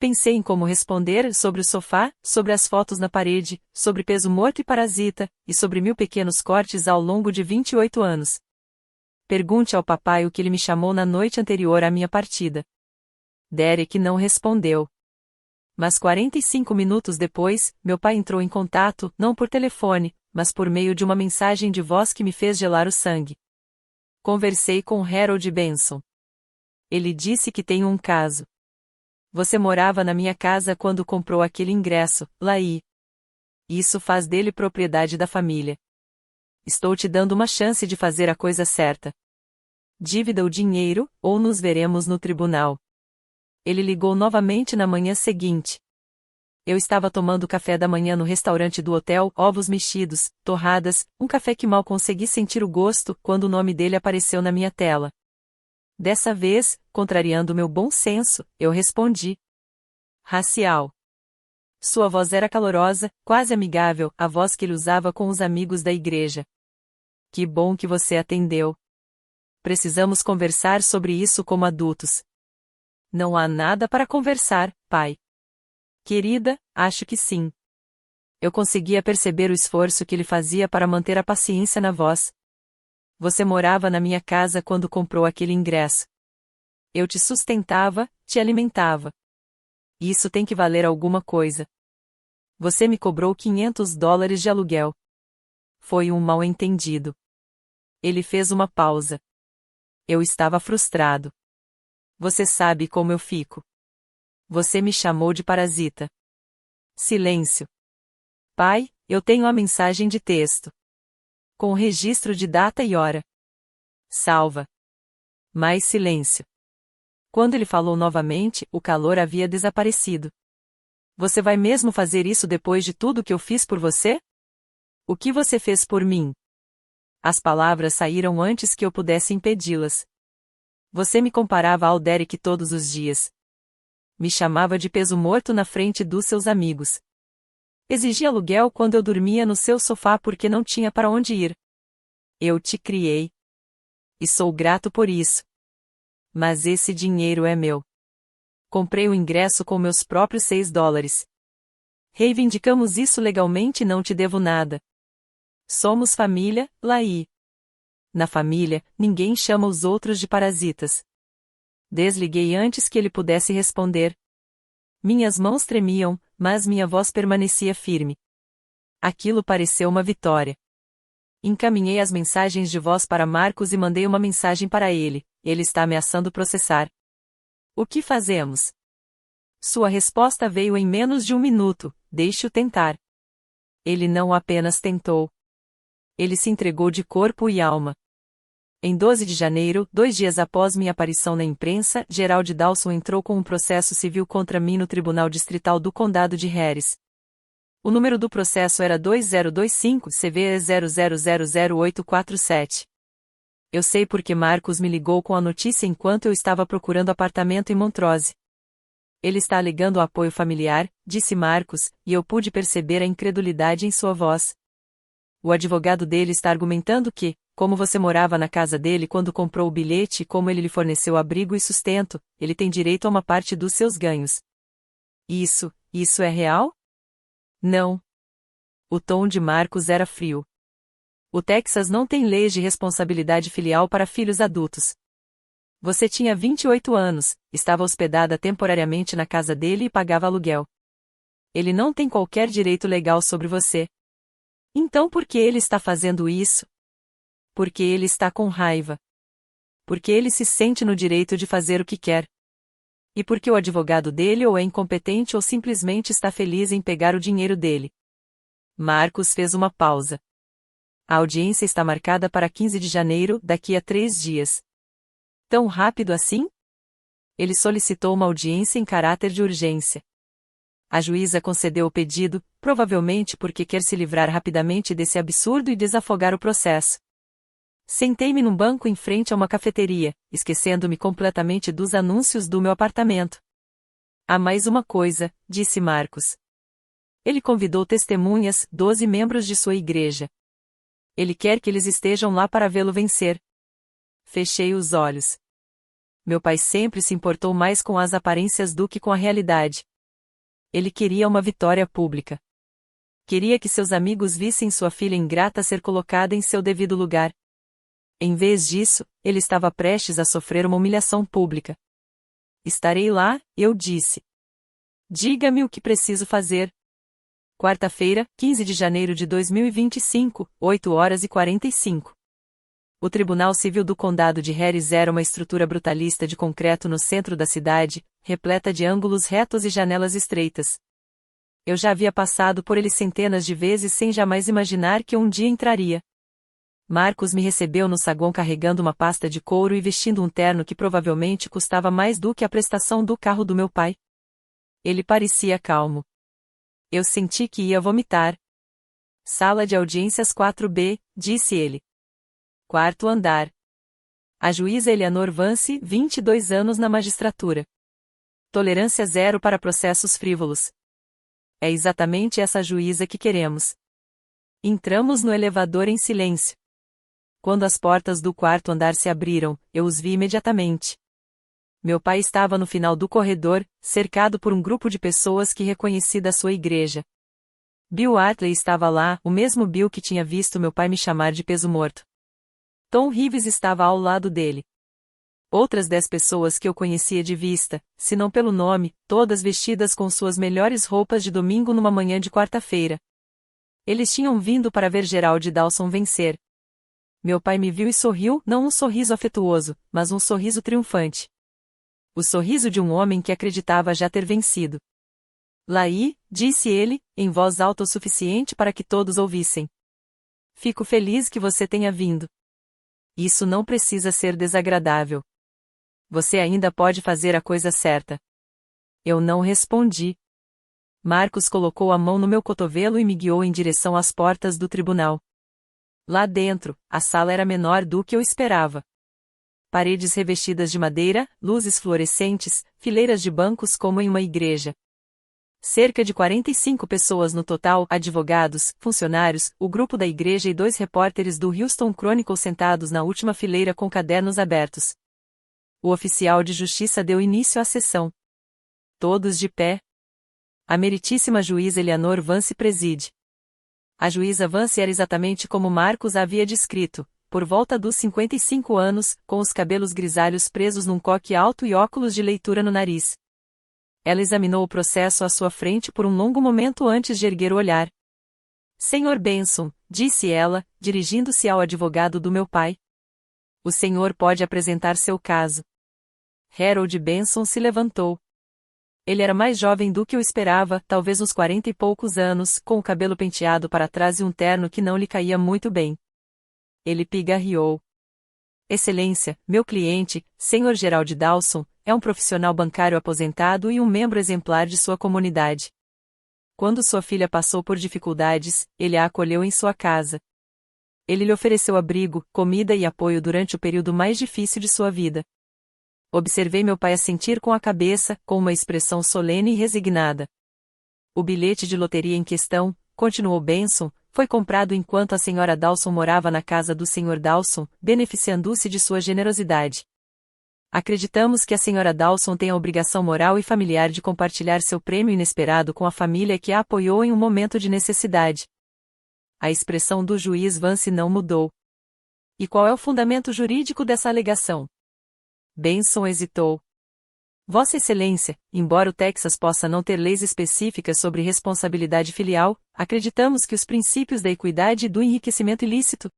Pensei em como responder sobre o sofá, sobre as fotos na parede, sobre peso morto e parasita, e sobre 1000 pequenos cortes ao longo de 28 anos. Pergunte ao papai o que ele me chamou na noite anterior à minha partida. Derek não respondeu. Mas 45 minutos depois, meu pai entrou em contato, não por telefone, mas por meio de uma mensagem de voz que me fez gelar o sangue. Conversei com Harold Benson. Ele disse que tem um caso. Você morava na minha casa quando comprou aquele ingresso, Laí. Isso faz dele propriedade da família. Estou te dando uma chance de fazer a coisa certa. Dívida o dinheiro, ou nos veremos no tribunal. Ele ligou novamente na manhã seguinte. Eu estava tomando café da manhã no restaurante do hotel, ovos mexidos, torradas, um café que mal consegui sentir o gosto quando o nome dele apareceu na minha tela. Dessa vez, contrariando meu bom senso, eu respondi. Racial. Sua voz era calorosa, quase amigável, a voz que ele usava com os amigos da igreja. Que bom que você atendeu. Precisamos conversar sobre isso como adultos. Não há nada para conversar, pai. Querida, acho que sim. Eu conseguia perceber o esforço que ele fazia para manter a paciência na voz. Você morava na minha casa quando comprou aquele ingresso. Eu te sustentava, te alimentava. Isso tem que valer alguma coisa. Você me cobrou $500 de aluguel. Foi um mal-entendido. Ele fez uma pausa. Eu estava frustrado. Você sabe como eu fico. Você me chamou de parasita. Silêncio. Pai, eu tenho a mensagem de texto. Com o registro de data e hora. Salva. Mais silêncio. Quando ele falou novamente, o calor havia desaparecido. Você vai mesmo fazer isso depois de tudo que eu fiz por você? O que você fez por mim? As palavras saíram antes que eu pudesse impedi-las. Você me comparava ao Derek todos os dias. Me chamava de peso morto na frente dos seus amigos. Exigia aluguel quando eu dormia no seu sofá porque não tinha para onde ir. Eu te criei. E sou grato por isso. Mas esse dinheiro é meu. Comprei o ingresso com meus próprios $6. Reivindicamos isso legalmente e não te devo nada. Somos família, Laí. Na família, ninguém chama os outros de parasitas. Desliguei antes que ele pudesse responder. Minhas mãos tremiam, mas minha voz permanecia firme. Aquilo pareceu uma vitória. Encaminhei as mensagens de voz para Marcos e mandei uma mensagem para ele. Ele está ameaçando processar. O que fazemos? Sua resposta veio em menos de 1 minuto. Deixe-o tentar. Ele não apenas tentou. Ele se entregou de corpo e alma. Em 12 de janeiro, 2 dias após minha aparição na imprensa, Gerald Dawson entrou com um processo civil contra mim no Tribunal Distrital do Condado de Harris. O número do processo era 2025 CVE 00000847. Eu sei porque Marcos me ligou com a notícia enquanto eu estava procurando apartamento em Montrose. Ele está alegando apoio familiar, disse Marcos, e eu pude perceber a incredulidade em sua voz. O advogado dele está argumentando que, como você morava na casa dele quando comprou o bilhete e como ele lhe forneceu abrigo e sustento, ele tem direito a uma parte dos seus ganhos. Isso é real? Não. O tom de Marcos era frio. O Texas não tem leis de responsabilidade filial para filhos adultos. Você tinha 28 anos, estava hospedada temporariamente na casa dele e pagava aluguel. Ele não tem qualquer direito legal sobre você. Então por que ele está fazendo isso? Porque ele está com raiva. Porque ele se sente no direito de fazer o que quer. E porque o advogado dele ou é incompetente ou simplesmente está feliz em pegar o dinheiro dele. Marcos fez uma pausa. A audiência está marcada para 15 de janeiro, daqui a 3 dias. Tão rápido assim? Ele solicitou uma audiência em caráter de urgência. A juíza concedeu o pedido, provavelmente porque quer se livrar rapidamente desse absurdo e desafogar o processo. Sentei-me num banco em frente a uma cafeteria, esquecendo-me completamente dos anúncios do meu apartamento. Há mais uma coisa, disse Marcos. Ele convidou testemunhas, 12 membros de sua igreja. Ele quer que eles estejam lá para vê-lo vencer. Fechei os olhos. Meu pai sempre se importou mais com as aparências do que com a realidade. Ele queria uma vitória pública. Queria que seus amigos vissem sua filha ingrata ser colocada em seu devido lugar. Em vez disso, ele estava prestes a sofrer uma humilhação pública. Estarei lá, eu disse. Diga-me o que preciso fazer. Quarta-feira, 15 de janeiro de 2025, 8h45. O Tribunal Civil do Condado de Harris era uma estrutura brutalista de concreto no centro da cidade, repleta de ângulos retos e janelas estreitas. Eu já havia passado por ele centenas de vezes sem jamais imaginar que um dia entraria. Marcos me recebeu no saguão carregando uma pasta de couro e vestindo um terno que provavelmente custava mais do que a prestação do carro do meu pai. Ele parecia calmo. Eu senti que ia vomitar. Sala de audiências 4B, disse ele. Quarto andar. A juíza Eleanor Vance, 22 anos na magistratura. Tolerância zero para processos frívolos. É exatamente essa juíza que queremos. Entramos no elevador em silêncio. Quando as portas do quarto andar se abriram, eu os vi imediatamente. Meu pai estava no final do corredor, cercado por um grupo de pessoas que reconheci da sua igreja. Bill Hartley estava lá, o mesmo Bill que tinha visto meu pai me chamar de peso morto. Tom Reeves estava ao lado dele. Outras 10 pessoas que eu conhecia de vista, se não pelo nome, todas vestidas com suas melhores roupas de domingo numa manhã de quarta-feira. Eles tinham vindo para ver Gerald Dawson vencer. Meu pai me viu e sorriu, não um sorriso afetuoso, mas um sorriso triunfante. O sorriso de um homem que acreditava já ter vencido. Laí, disse ele, em voz alta o suficiente para que todos ouvissem. Fico feliz que você tenha vindo. Isso não precisa ser desagradável. Você ainda pode fazer a coisa certa. Eu não respondi. Marcos colocou a mão no meu cotovelo e me guiou em direção às portas do tribunal. Lá dentro, a sala era menor do que eu esperava. Paredes revestidas de madeira, luzes fluorescentes, fileiras de bancos como em uma igreja. Cerca de 45 pessoas no total, advogados, funcionários, o grupo da igreja e 2 repórteres do Houston Chronicle sentados na última fileira com cadernos abertos. O oficial de justiça deu início à sessão. Todos de pé. A meritíssima juíza Eleanor Vance preside. A juíza Vance era exatamente como Marcos a havia descrito, por volta dos 55 anos, com os cabelos grisalhos presos num coque alto e óculos de leitura no nariz. Ela examinou o processo à sua frente por um longo momento antes de erguer o olhar. Senhor Benson, disse ela, dirigindo-se ao advogado do meu pai. O senhor pode apresentar seu caso. Harold Benson se levantou. Ele era mais jovem do que eu esperava, talvez uns 40 e poucos anos, com o cabelo penteado para trás e um terno que não lhe caía muito bem. Ele pigarreou. Excelência, meu cliente, Sr. Gerald Dawson, é um profissional bancário aposentado e um membro exemplar de sua comunidade. Quando sua filha passou por dificuldades, ele a acolheu em sua casa. Ele lhe ofereceu abrigo, comida e apoio durante o período mais difícil de sua vida. Observei meu pai assentir com a cabeça, com uma expressão solene e resignada. O bilhete de loteria em questão, continuou Benson, foi comprado enquanto a senhora Dawson morava na casa do Sr. Dawson, beneficiando-se de sua generosidade. Acreditamos que a senhora Dawson tem a obrigação moral e familiar de compartilhar seu prêmio inesperado com a família que a apoiou em um momento de necessidade. A expressão do juiz Vance não mudou. E qual é o fundamento jurídico dessa alegação? Benson hesitou. Vossa Excelência, embora o Texas possa não ter leis específicas sobre responsabilidade filial, acreditamos que os princípios da equidade e do enriquecimento ilícito.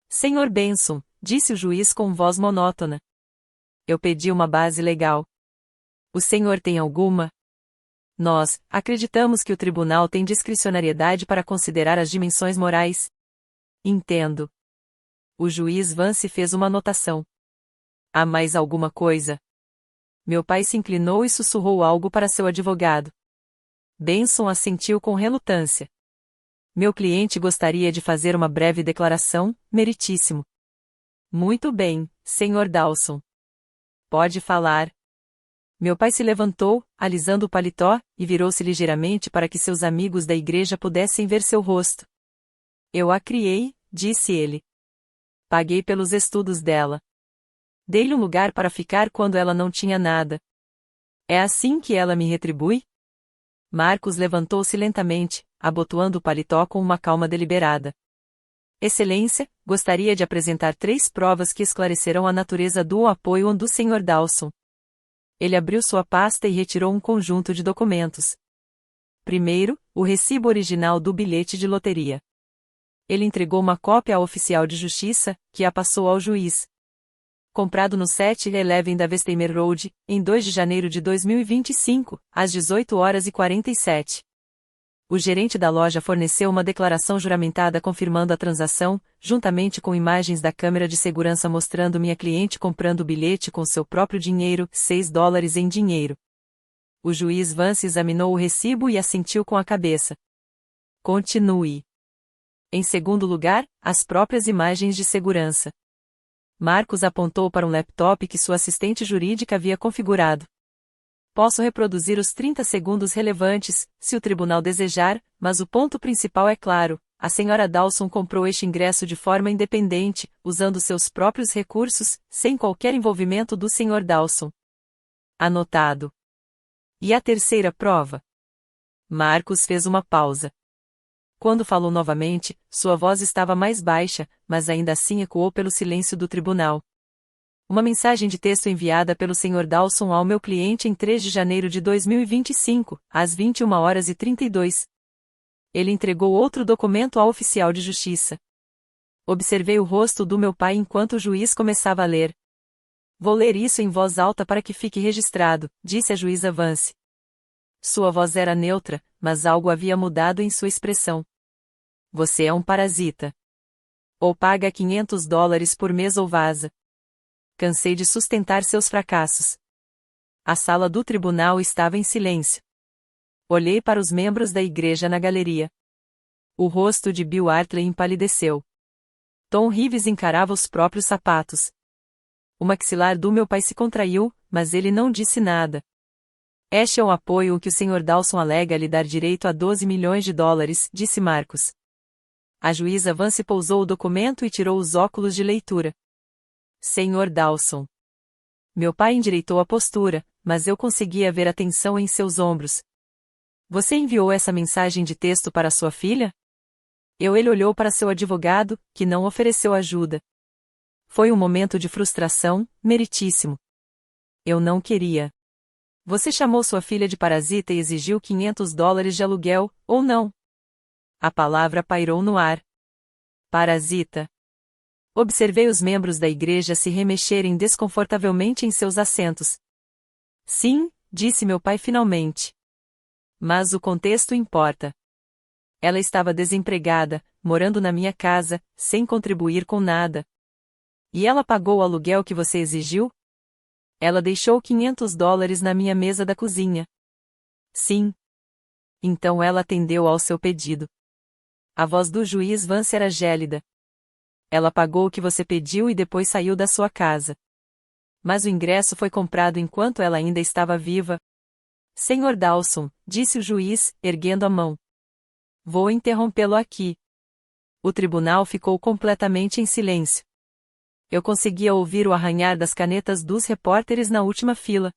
Senhor Benson, disse o juiz com voz monótona. Eu pedi uma base legal. O senhor tem alguma? Nós acreditamos que o tribunal tem discricionariedade para considerar as dimensões morais. Entendo. O juiz Vance fez uma anotação. Há mais alguma coisa? Meu pai se inclinou e sussurrou algo para seu advogado. Benson assentiu com relutância. Meu cliente gostaria de fazer uma breve declaração, meritíssimo. Muito bem, Sr. Dawson. Pode falar. Meu pai se levantou, alisando o paletó, e virou-se ligeiramente para que seus amigos da igreja pudessem ver seu rosto. Eu a criei, disse ele. Paguei pelos estudos dela. Dei-lhe um lugar para ficar quando ela não tinha nada. É assim que ela me retribui? Marcos levantou-se lentamente, abotoando o paletó com uma calma deliberada. Excelência, gostaria de apresentar 3 provas que esclarecerão a natureza do apoio do Sr. Dawson. Ele abriu sua pasta e retirou um conjunto de documentos. Primeiro, o recibo original do bilhete de loteria. Ele entregou uma cópia ao oficial de justiça, que a passou ao juiz. Comprado no 711 da Westheimer Road, em 2 de janeiro de 2025, às 18h47. O gerente da loja forneceu uma declaração juramentada confirmando a transação, juntamente com imagens da câmera de segurança mostrando minha cliente comprando o bilhete com seu próprio dinheiro, $6 em dinheiro. O juiz Vance examinou o recibo e assentiu com a cabeça. Continue. Em segundo lugar, as próprias imagens de segurança. Marcos apontou para um laptop que sua assistente jurídica havia configurado. Posso reproduzir os 30 segundos relevantes, se o tribunal desejar, mas o ponto principal é claro: a senhora Dawson comprou este ingresso de forma independente, usando seus próprios recursos, sem qualquer envolvimento do Sr. Dawson. Anotado. E a terceira prova? Marcos fez uma pausa. Quando falou novamente, sua voz estava mais baixa, mas ainda assim ecoou pelo silêncio do tribunal. Uma mensagem de texto enviada pelo Sr. Dawson ao meu cliente em 3 de janeiro de 2025, às 21h32. Ele entregou outro documento ao oficial de justiça. Observei o rosto do meu pai enquanto o juiz começava a ler. Vou ler isso em voz alta para que fique registrado, disse a juíza Vance. Sua voz era neutra, mas algo havia mudado em sua expressão. Você é um parasita. Ou paga $500 por mês ou vaza. Cansei de sustentar seus fracassos. A sala do tribunal estava em silêncio. Olhei para os membros da igreja na galeria. O rosto de Bill Hartley empalideceu. Tom Reeves encarava os próprios sapatos. O maxilar do meu pai se contraiu, mas ele não disse nada. Este é um apoio que o Sr. Dawson alega lhe dar direito a $12 milhões, disse Marcos. A juíza Vance pousou o documento e tirou os óculos de leitura. Sr. Dawson. Meu pai endireitou a postura, mas eu conseguia ver a tensão em seus ombros. Você enviou essa mensagem de texto para sua filha? Ele olhou para seu advogado, que não ofereceu ajuda. Foi um momento de frustração, meritíssimo. Eu não queria. Você chamou sua filha de parasita e exigiu $500 de aluguel, ou não? A palavra pairou no ar. Parasita. Observei os membros da igreja se remexerem desconfortavelmente em seus assentos. Sim, disse meu pai finalmente. Mas o contexto importa. Ela estava desempregada, morando na minha casa, sem contribuir com nada. E ela pagou o aluguel que você exigiu? Ela deixou $500 na minha mesa da cozinha. Sim. Então ela atendeu ao seu pedido. A voz do juiz Vance era gélida. Ela pagou o que você pediu e depois saiu da sua casa. Mas o ingresso foi comprado enquanto ela ainda estava viva. Sr. Dawson, disse o juiz, erguendo a mão. Vou interrompê-lo aqui. O tribunal ficou completamente em silêncio. Eu conseguia ouvir o arranhar das canetas dos repórteres na última fila.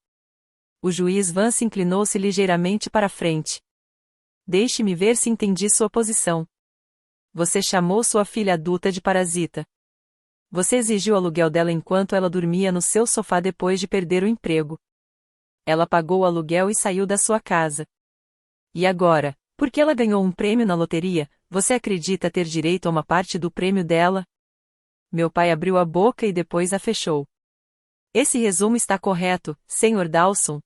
O juiz Vance inclinou-se ligeiramente para a frente. Deixe-me ver se entendi sua posição. Você chamou sua filha adulta de parasita. Você exigiu o aluguel dela enquanto ela dormia no seu sofá depois de perder o emprego. Ela pagou o aluguel e saiu da sua casa. E agora, porque ela ganhou um prêmio na loteria, você acredita ter direito a uma parte do prêmio dela? Meu pai abriu a boca e depois a fechou. Esse resumo está correto, Sr. Dawson?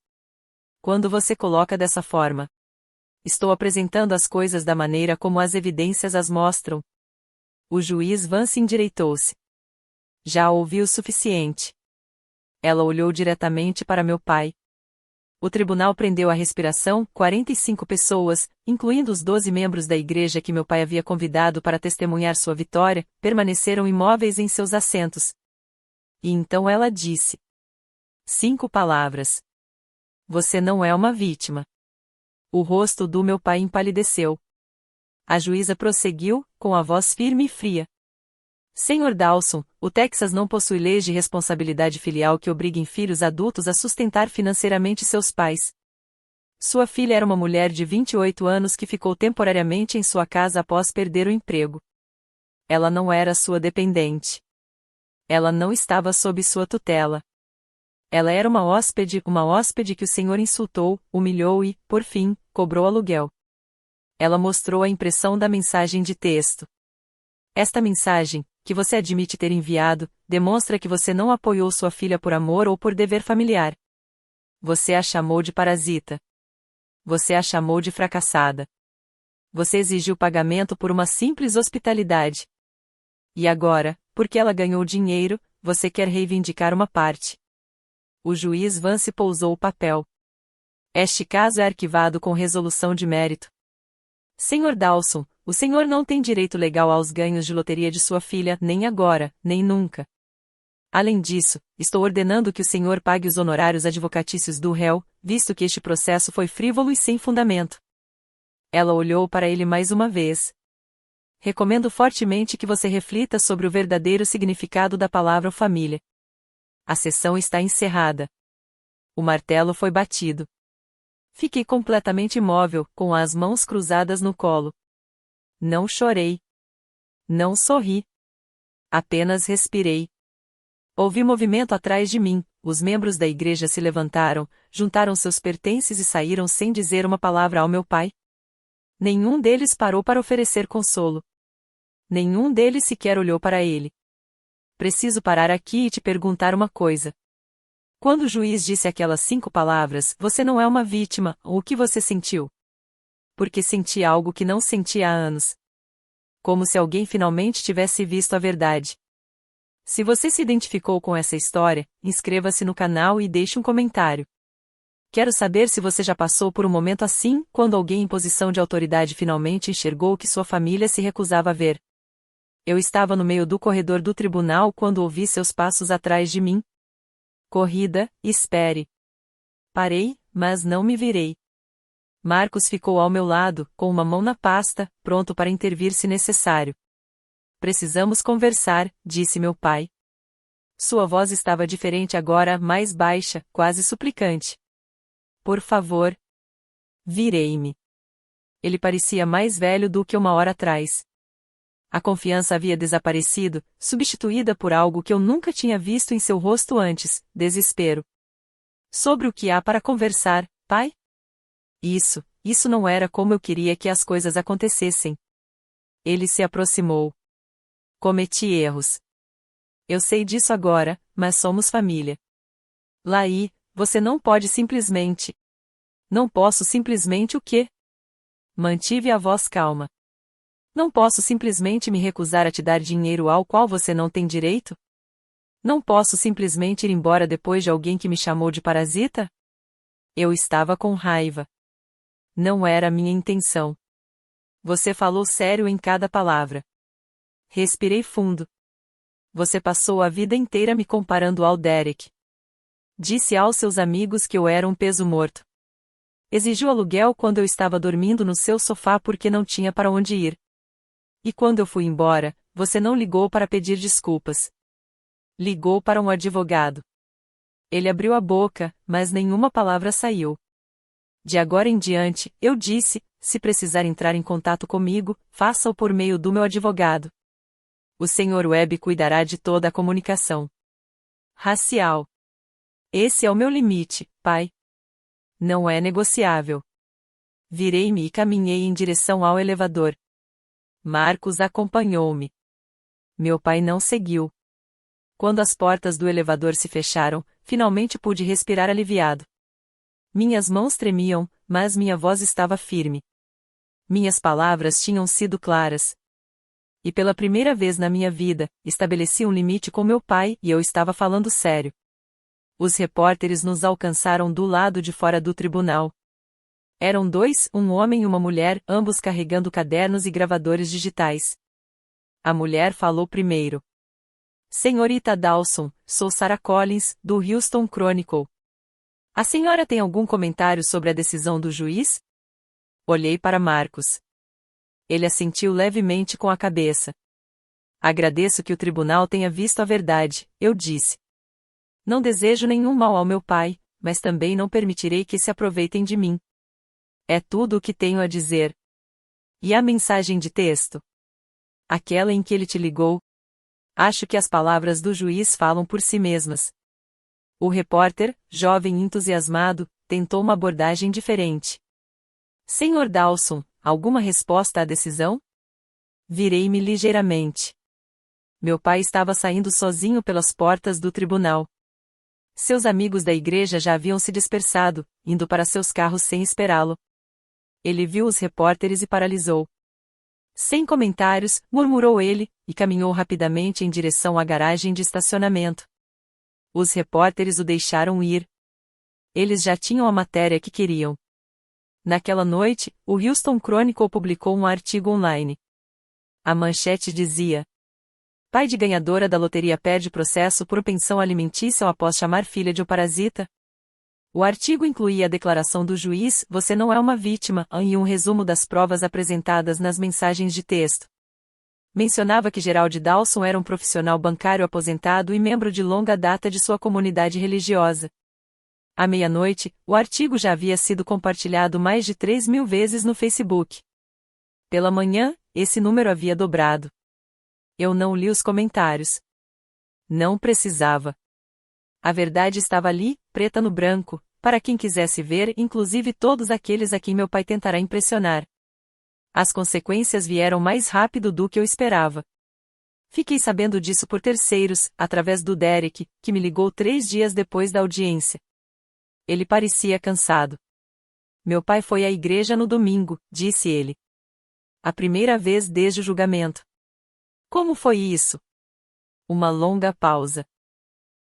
Quando você coloca dessa forma. Estou apresentando as coisas da maneira como as evidências as mostram. O juiz Vance endireitou-se. Já ouvi o suficiente. Ela olhou diretamente para meu pai. O tribunal prendeu a respiração. 45 pessoas, incluindo os 12 membros da igreja que meu pai havia convidado para testemunhar sua vitória, permaneceram imóveis em seus assentos. E então ela disse. 5 palavras. Você não é uma vítima. O rosto do meu pai empalideceu. A juíza prosseguiu, com a voz firme e fria. Sr. Dawson, o Texas não possui leis de responsabilidade filial que obriguem filhos adultos a sustentar financeiramente seus pais. Sua filha era uma mulher de 28 anos que ficou temporariamente em sua casa após perder o emprego. Ela não era sua dependente. Ela não estava sob sua tutela. Ela era uma hóspede que o senhor insultou, humilhou e, por fim, cobrou aluguel. Ela mostrou a impressão da mensagem de texto. Esta mensagem, que você admite ter enviado, demonstra que você não apoiou sua filha por amor ou por dever familiar. Você a chamou de parasita. Você a chamou de fracassada. Você exigiu pagamento por uma simples hospitalidade. E agora, porque ela ganhou dinheiro, você quer reivindicar uma parte. O juiz Vance pousou o papel. Este caso é arquivado com resolução de mérito. Sr. Dawson, o senhor não tem direito legal aos ganhos de loteria de sua filha, nem agora, nem nunca. Além disso, estou ordenando que o senhor pague os honorários advocatícios do réu, visto que este processo foi frívolo e sem fundamento. Ela olhou para ele mais uma vez. Recomendo fortemente que você reflita sobre o verdadeiro significado da palavra família. A sessão está encerrada. O martelo foi batido. Fiquei completamente imóvel, com as mãos cruzadas no colo. Não chorei. Não sorri. Apenas respirei. Ouvi movimento atrás de mim, os membros da igreja se levantaram, juntaram seus pertences e saíram sem dizer uma palavra ao meu pai. Nenhum deles parou para oferecer consolo. Nenhum deles sequer olhou para ele. Preciso parar aqui e te perguntar uma coisa. Quando o juiz disse aquelas 5 palavras, você não é uma vítima, o que você sentiu? Porque senti algo que não sentia há anos. Como se alguém finalmente tivesse visto a verdade. Se você se identificou com essa história, inscreva-se no canal e deixe um comentário. Quero saber se você já passou por um momento assim, quando alguém em posição de autoridade finalmente enxergou o que sua família se recusava a ver. Eu estava no meio do corredor do tribunal quando ouvi seus passos atrás de mim. Corrida, espere. Parei, mas não me virei. Marcos ficou ao meu lado, com uma mão na pasta, pronto para intervir se necessário. Precisamos conversar, disse meu pai. Sua voz estava diferente agora, mais baixa, quase suplicante. Por favor. Virei-me. Ele parecia mais velho do que uma hora atrás. A confiança havia desaparecido, substituída por algo que eu nunca tinha visto em seu rosto antes, desespero. Sobre o que há para conversar, pai? Isso não era como eu queria que as coisas acontecessem. Ele se aproximou. Cometi erros. Eu sei disso agora, mas somos família. Laí, você não pode simplesmente. Não posso simplesmente o quê? Mantive a voz calma. Não posso simplesmente me recusar a te dar dinheiro ao qual você não tem direito? Não posso simplesmente ir embora depois de alguém que me chamou de parasita? Eu estava com raiva. Não era minha intenção. Você falou sério em cada palavra. Respirei fundo. Você passou a vida inteira me comparando ao Derek. Disse aos seus amigos que eu era um peso morto. Exigiu aluguel quando eu estava dormindo no seu sofá porque não tinha para onde ir. E quando eu fui embora, você não ligou para pedir desculpas. Ligou para um advogado. Ele abriu a boca, mas nenhuma palavra saiu. De agora em diante, eu disse, se precisar entrar em contato comigo, faça-o por meio do meu advogado. O Sr. Webb cuidará de toda a comunicação racial. Esse é o meu limite, pai. Não é negociável. Virei-me e caminhei em direção ao elevador. Marcos acompanhou-me. Meu pai não seguiu. Quando as portas do elevador se fecharam, finalmente pude respirar aliviado. Minhas mãos tremiam, mas minha voz estava firme. Minhas palavras tinham sido claras. E pela primeira vez na minha vida, estabeleci um limite com meu pai e eu estava falando sério. Os repórteres nos alcançaram do lado de fora do tribunal. Eram 2, um homem e uma mulher, ambos carregando cadernos e gravadores digitais. A mulher falou primeiro. Senhorita Dawson, sou Sarah Collins, do Houston Chronicle. A senhora tem algum comentário sobre a decisão do juiz? Olhei para Marcos. Ele assentiu levemente com a cabeça. Agradeço que o tribunal tenha visto a verdade, eu disse. Não desejo nenhum mal ao meu pai, mas também não permitirei que se aproveitem de mim. É tudo o que tenho a dizer. E a mensagem de texto? Aquela em que ele te ligou? Acho que as palavras do juiz falam por si mesmas. O repórter, jovem e entusiasmado, tentou uma abordagem diferente. Senhor Dawson, alguma resposta à decisão? Virei-me ligeiramente. Meu pai estava saindo sozinho pelas portas do tribunal. Seus amigos da igreja já haviam se dispersado, indo para seus carros sem esperá-lo. Ele viu os repórteres e paralisou. Sem comentários, murmurou ele, e caminhou rapidamente em direção à garagem de estacionamento. Os repórteres o deixaram ir. Eles já tinham a matéria que queriam. Naquela noite, o Houston Chronicle publicou um artigo online. A manchete dizia: pai de ganhadora da loteria perde processo por pensão alimentícia após chamar filha de o parasita. O artigo incluía a declaração do juiz: você não é uma vítima, e um resumo das provas apresentadas nas mensagens de texto. Mencionava que Gerald Dawson era um profissional bancário aposentado e membro de longa data de sua comunidade religiosa. À meia-noite, o artigo já havia sido compartilhado mais de 3.000 vezes no Facebook. Pela manhã, esse número havia dobrado. Eu não li os comentários. Não precisava. A verdade estava ali, preta no branco, para quem quisesse ver, inclusive todos aqueles a quem meu pai tentará impressionar. As consequências vieram mais rápido do que eu esperava. Fiquei sabendo disso por terceiros, através do Derek, que me ligou 3 dias depois da audiência. Ele parecia cansado. Meu pai foi à igreja no domingo, disse ele. A primeira vez desde o julgamento. Como foi isso? Uma longa pausa.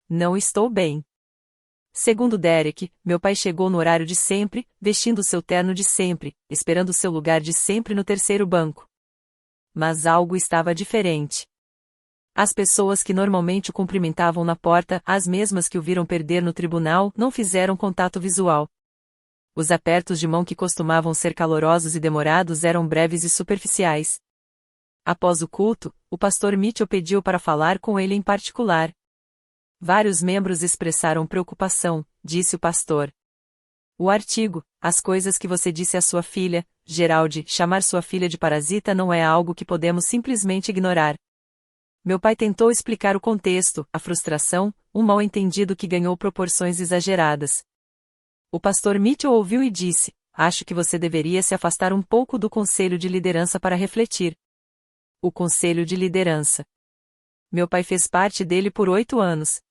Não estou bem. Segundo Derek, meu pai chegou no horário de sempre, vestindo seu terno de sempre, esperando seu lugar de sempre no terceiro banco. Mas algo estava diferente. As pessoas que normalmente o cumprimentavam na porta, as mesmas que o viram perder no tribunal, não fizeram contato visual. Os apertos de mão que costumavam ser calorosos e demorados eram breves e superficiais. Após o culto, o pastor Mitchell pediu para falar com ele em particular. Vários membros expressaram preocupação, disse o pastor. O artigo, as coisas que você disse à sua filha, Gerald, chamar sua filha de parasita não é algo que podemos simplesmente ignorar. Meu pai tentou explicar o contexto, a frustração, um mal-entendido que ganhou proporções exageradas. O pastor Mitchell ouviu e disse: acho que você deveria se afastar um pouco do conselho de liderança para refletir. O conselho de liderança. Meu pai fez parte dele por 8 anos.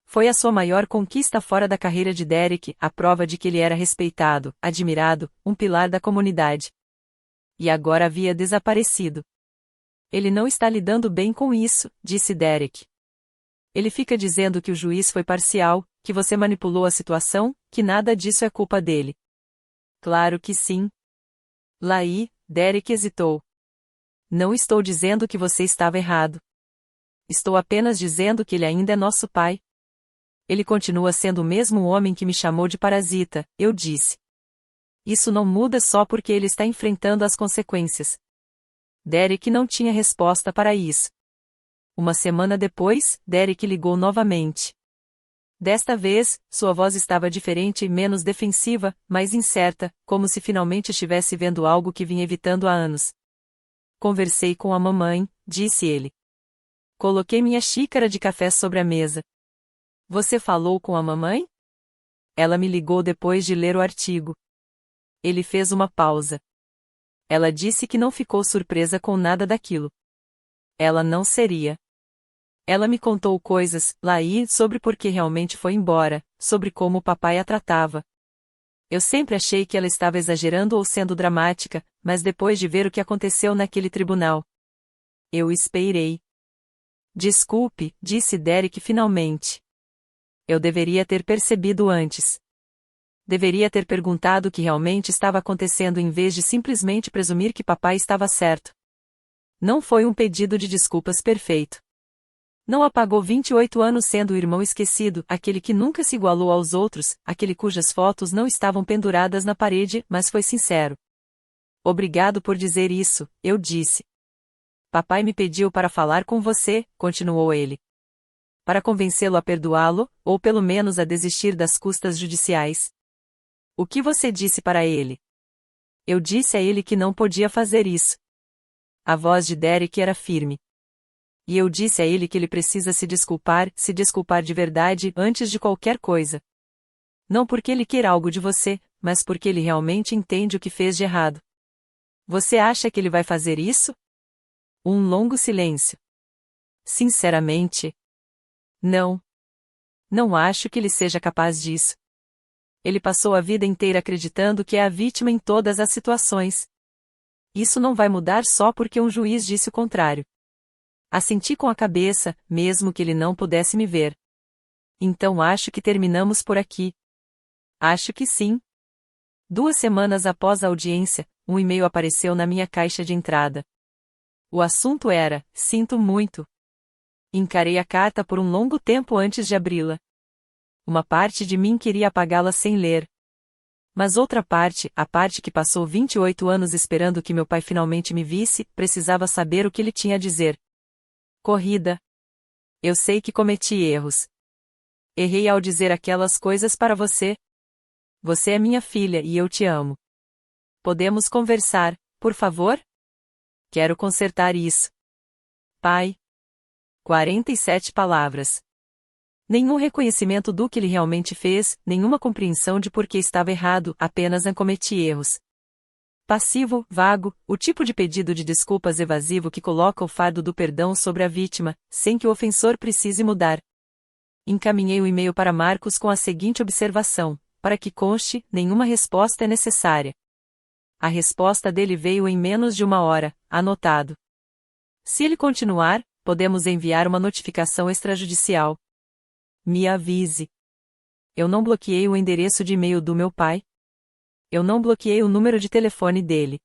Foi a sua maior conquista fora da carreira de Derek, a prova de que ele era respeitado, admirado, um pilar da comunidade. E agora havia desaparecido. Ele não está lidando bem com isso, disse Derek. Ele fica dizendo que o juiz foi parcial, que você manipulou a situação, que nada disso é culpa dele. Claro que sim. Laí, Derek hesitou. Não estou dizendo que você estava errado. Estou apenas dizendo que ele ainda é nosso pai. Ele continua sendo o mesmo homem que me chamou de parasita, eu disse. Isso não muda só porque ele está enfrentando as consequências. Derek não tinha resposta para isso. Uma semana depois, Derek ligou novamente. Desta vez, sua voz estava diferente e menos defensiva, mais incerta, como se finalmente estivesse vendo algo que vinha evitando há anos. Conversei com a mamãe, disse ele. Coloquei minha xícara de café sobre a mesa. Você falou com a mamãe? Ela me ligou depois de ler o artigo. Ele fez uma pausa. Ela disse que não ficou surpresa com nada daquilo. Ela não seria. Ela me contou coisas, Laí, sobre por que realmente foi embora, sobre como o papai a tratava. Eu sempre achei que ela estava exagerando ou sendo dramática, mas depois de ver o que aconteceu naquele tribunal, eu esperei. Desculpe, disse Derek finalmente. Eu deveria ter percebido antes. Deveria ter perguntado o que realmente estava acontecendo em vez de simplesmente presumir que papai estava certo. Não foi um pedido de desculpas perfeito. Não apagou 28 anos sendo o irmão esquecido, aquele que nunca se igualou aos outros, aquele cujas fotos não estavam penduradas na parede, mas foi sincero. Obrigado por dizer isso, eu disse. Papai me pediu para falar com você, continuou ele. Para convencê-lo a perdoá-lo, ou pelo menos a desistir das custas judiciais. O que você disse para ele? Eu disse a ele que não podia fazer isso. A voz de Derek era firme. E eu disse a ele que ele precisa se desculpar de verdade antes de qualquer coisa. Não porque ele queira algo de você, mas porque ele realmente entende o que fez de errado. Você acha que ele vai fazer isso? Um longo silêncio. Sinceramente, não. Não acho que ele seja capaz disso. Ele passou a vida inteira acreditando que é a vítima em todas as situações. Isso não vai mudar só porque um juiz disse o contrário. Assenti com a cabeça, mesmo que ele não pudesse me ver. Então acho que terminamos por aqui. Acho que sim. 2 semanas após a audiência, um e-mail apareceu na minha caixa de entrada. O assunto era: sinto muito. Encarei a carta por um longo tempo antes de abri-la. Uma parte de mim queria apagá-la sem ler. Mas outra parte, a parte que passou 28 anos esperando que meu pai finalmente me visse, precisava saber o que ele tinha a dizer. Corrida. Eu sei que cometi erros. Errei ao dizer aquelas coisas para você. Você é minha filha e eu te amo. Podemos conversar, por favor? Quero consertar isso. Pai. 47 palavras. Nenhum reconhecimento do que ele realmente fez, nenhuma compreensão de por que estava errado, apenas cometi erros. Passivo, vago, o tipo de pedido de desculpas evasivo que coloca o fardo do perdão sobre a vítima, sem que o ofensor precise mudar. Encaminhei o e-mail para Marcos com a seguinte observação: para que conste, nenhuma resposta é necessária. A resposta dele veio em menos de 1 hora, anotado. Se ele continuar, podemos enviar uma notificação extrajudicial. Me avise. Eu não bloqueei o endereço de e-mail do meu pai. Eu não bloqueei o número de telefone dele.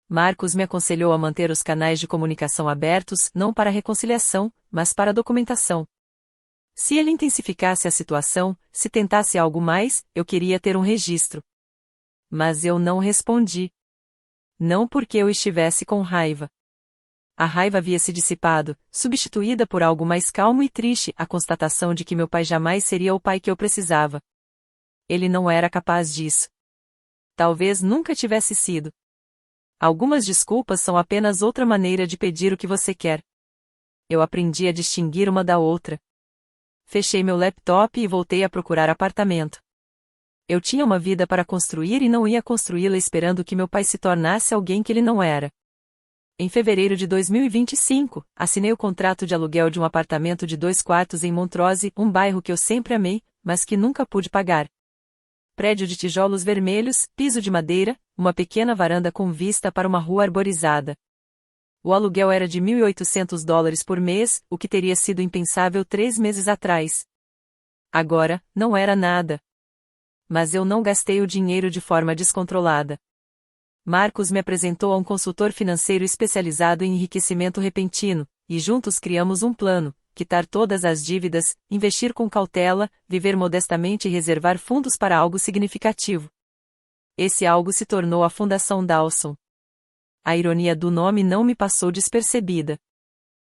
Marcos me aconselhou a manter os canais de comunicação abertos, não para reconciliação, mas para documentação. Se ele intensificasse a situação, se tentasse algo mais, eu queria ter um registro. Mas eu não respondi. Não porque eu estivesse com raiva. A raiva havia se dissipado, substituída por algo mais calmo e triste, a constatação de que meu pai jamais seria o pai que eu precisava. Ele não era capaz disso. Talvez nunca tivesse sido. Algumas desculpas são apenas outra maneira de pedir o que você quer. Eu aprendi a distinguir uma da outra. Fechei meu laptop e voltei a procurar apartamento. Eu tinha uma vida para construir e não ia construí-la esperando que meu pai se tornasse alguém que ele não era. Em fevereiro de 2025, assinei o contrato de aluguel de um apartamento de 2 quartos em Montrose, um bairro que eu sempre amei, mas que nunca pude pagar. Prédio de tijolos vermelhos, piso de madeira, uma pequena varanda com vista para uma rua arborizada. O aluguel era de $1.800 por mês, o que teria sido impensável 3 meses atrás. Agora, não era nada. Mas eu não gastei o dinheiro de forma descontrolada. Marcos me apresentou a um consultor financeiro especializado em enriquecimento repentino, e juntos criamos um plano: quitar todas as dívidas, investir com cautela, viver modestamente e reservar fundos para algo significativo. Esse algo se tornou a Fundação Dawson. A ironia do nome não me passou despercebida.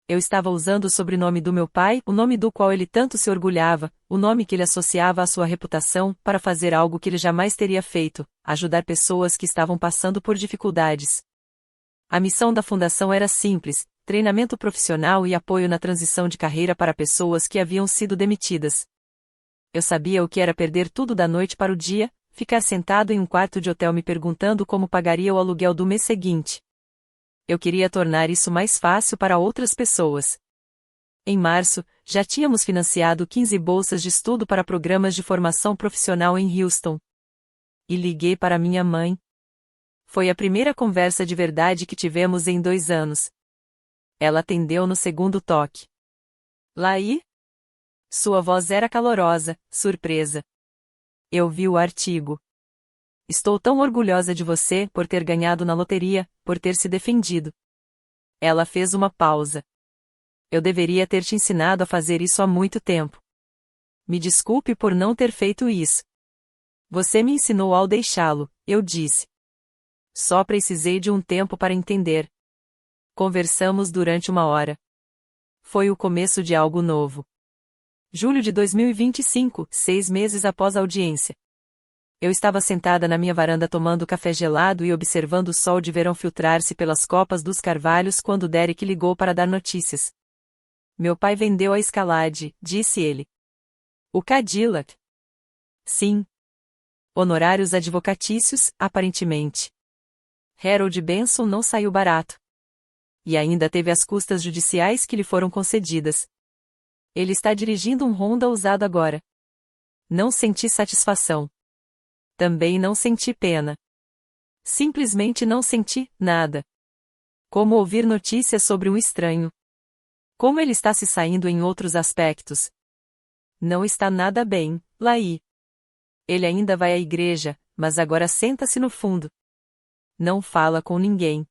Eu estava usando o sobrenome do meu pai, o nome do qual ele tanto se orgulhava, o nome que ele associava à sua reputação, para fazer algo que ele jamais teria feito: ajudar pessoas que estavam passando por dificuldades. A missão da fundação era simples: treinamento profissional e apoio na transição de carreira para pessoas que haviam sido demitidas. Eu sabia o que era perder tudo da noite para o dia, ficar sentado em um quarto de hotel me perguntando como pagaria o aluguel do mês seguinte. Eu queria tornar isso mais fácil para outras pessoas. Em março, já tínhamos financiado 15 bolsas de estudo para programas de formação profissional em Houston. E liguei para minha mãe. Foi a primeira conversa de verdade que tivemos em 2 anos. Ela atendeu no segundo toque. Laí? Sua voz era calorosa, surpresa. Eu vi o artigo. Estou tão orgulhosa de você por ter ganhado na loteria, por ter se defendido. Ela fez uma pausa. Eu deveria ter te ensinado a fazer isso há muito tempo. Me desculpe por não ter feito isso. Você me ensinou ao deixá-lo, eu disse. Só precisei de um tempo para entender. Conversamos durante 1 hora. Foi o começo de algo novo. Julho de 2025, 6 meses após a audiência. Eu estava sentada na minha varanda tomando café gelado e observando o sol de verão filtrar-se pelas copas dos carvalhos quando Derek ligou para dar notícias. Meu pai vendeu a Escalade, disse ele. O Cadillac? Sim. Honorários advocatícios, aparentemente. Harold Benson não saiu barato. E ainda teve as custas judiciais que lhe foram concedidas. Ele está dirigindo um Honda usado agora. Não senti satisfação. Também não senti pena. Simplesmente não senti nada. Como ouvir notícias sobre um estranho. Como ele está se saindo em outros aspectos. Não está nada bem, Laí. Ele ainda vai à igreja, mas agora senta-se no fundo. Não fala com ninguém.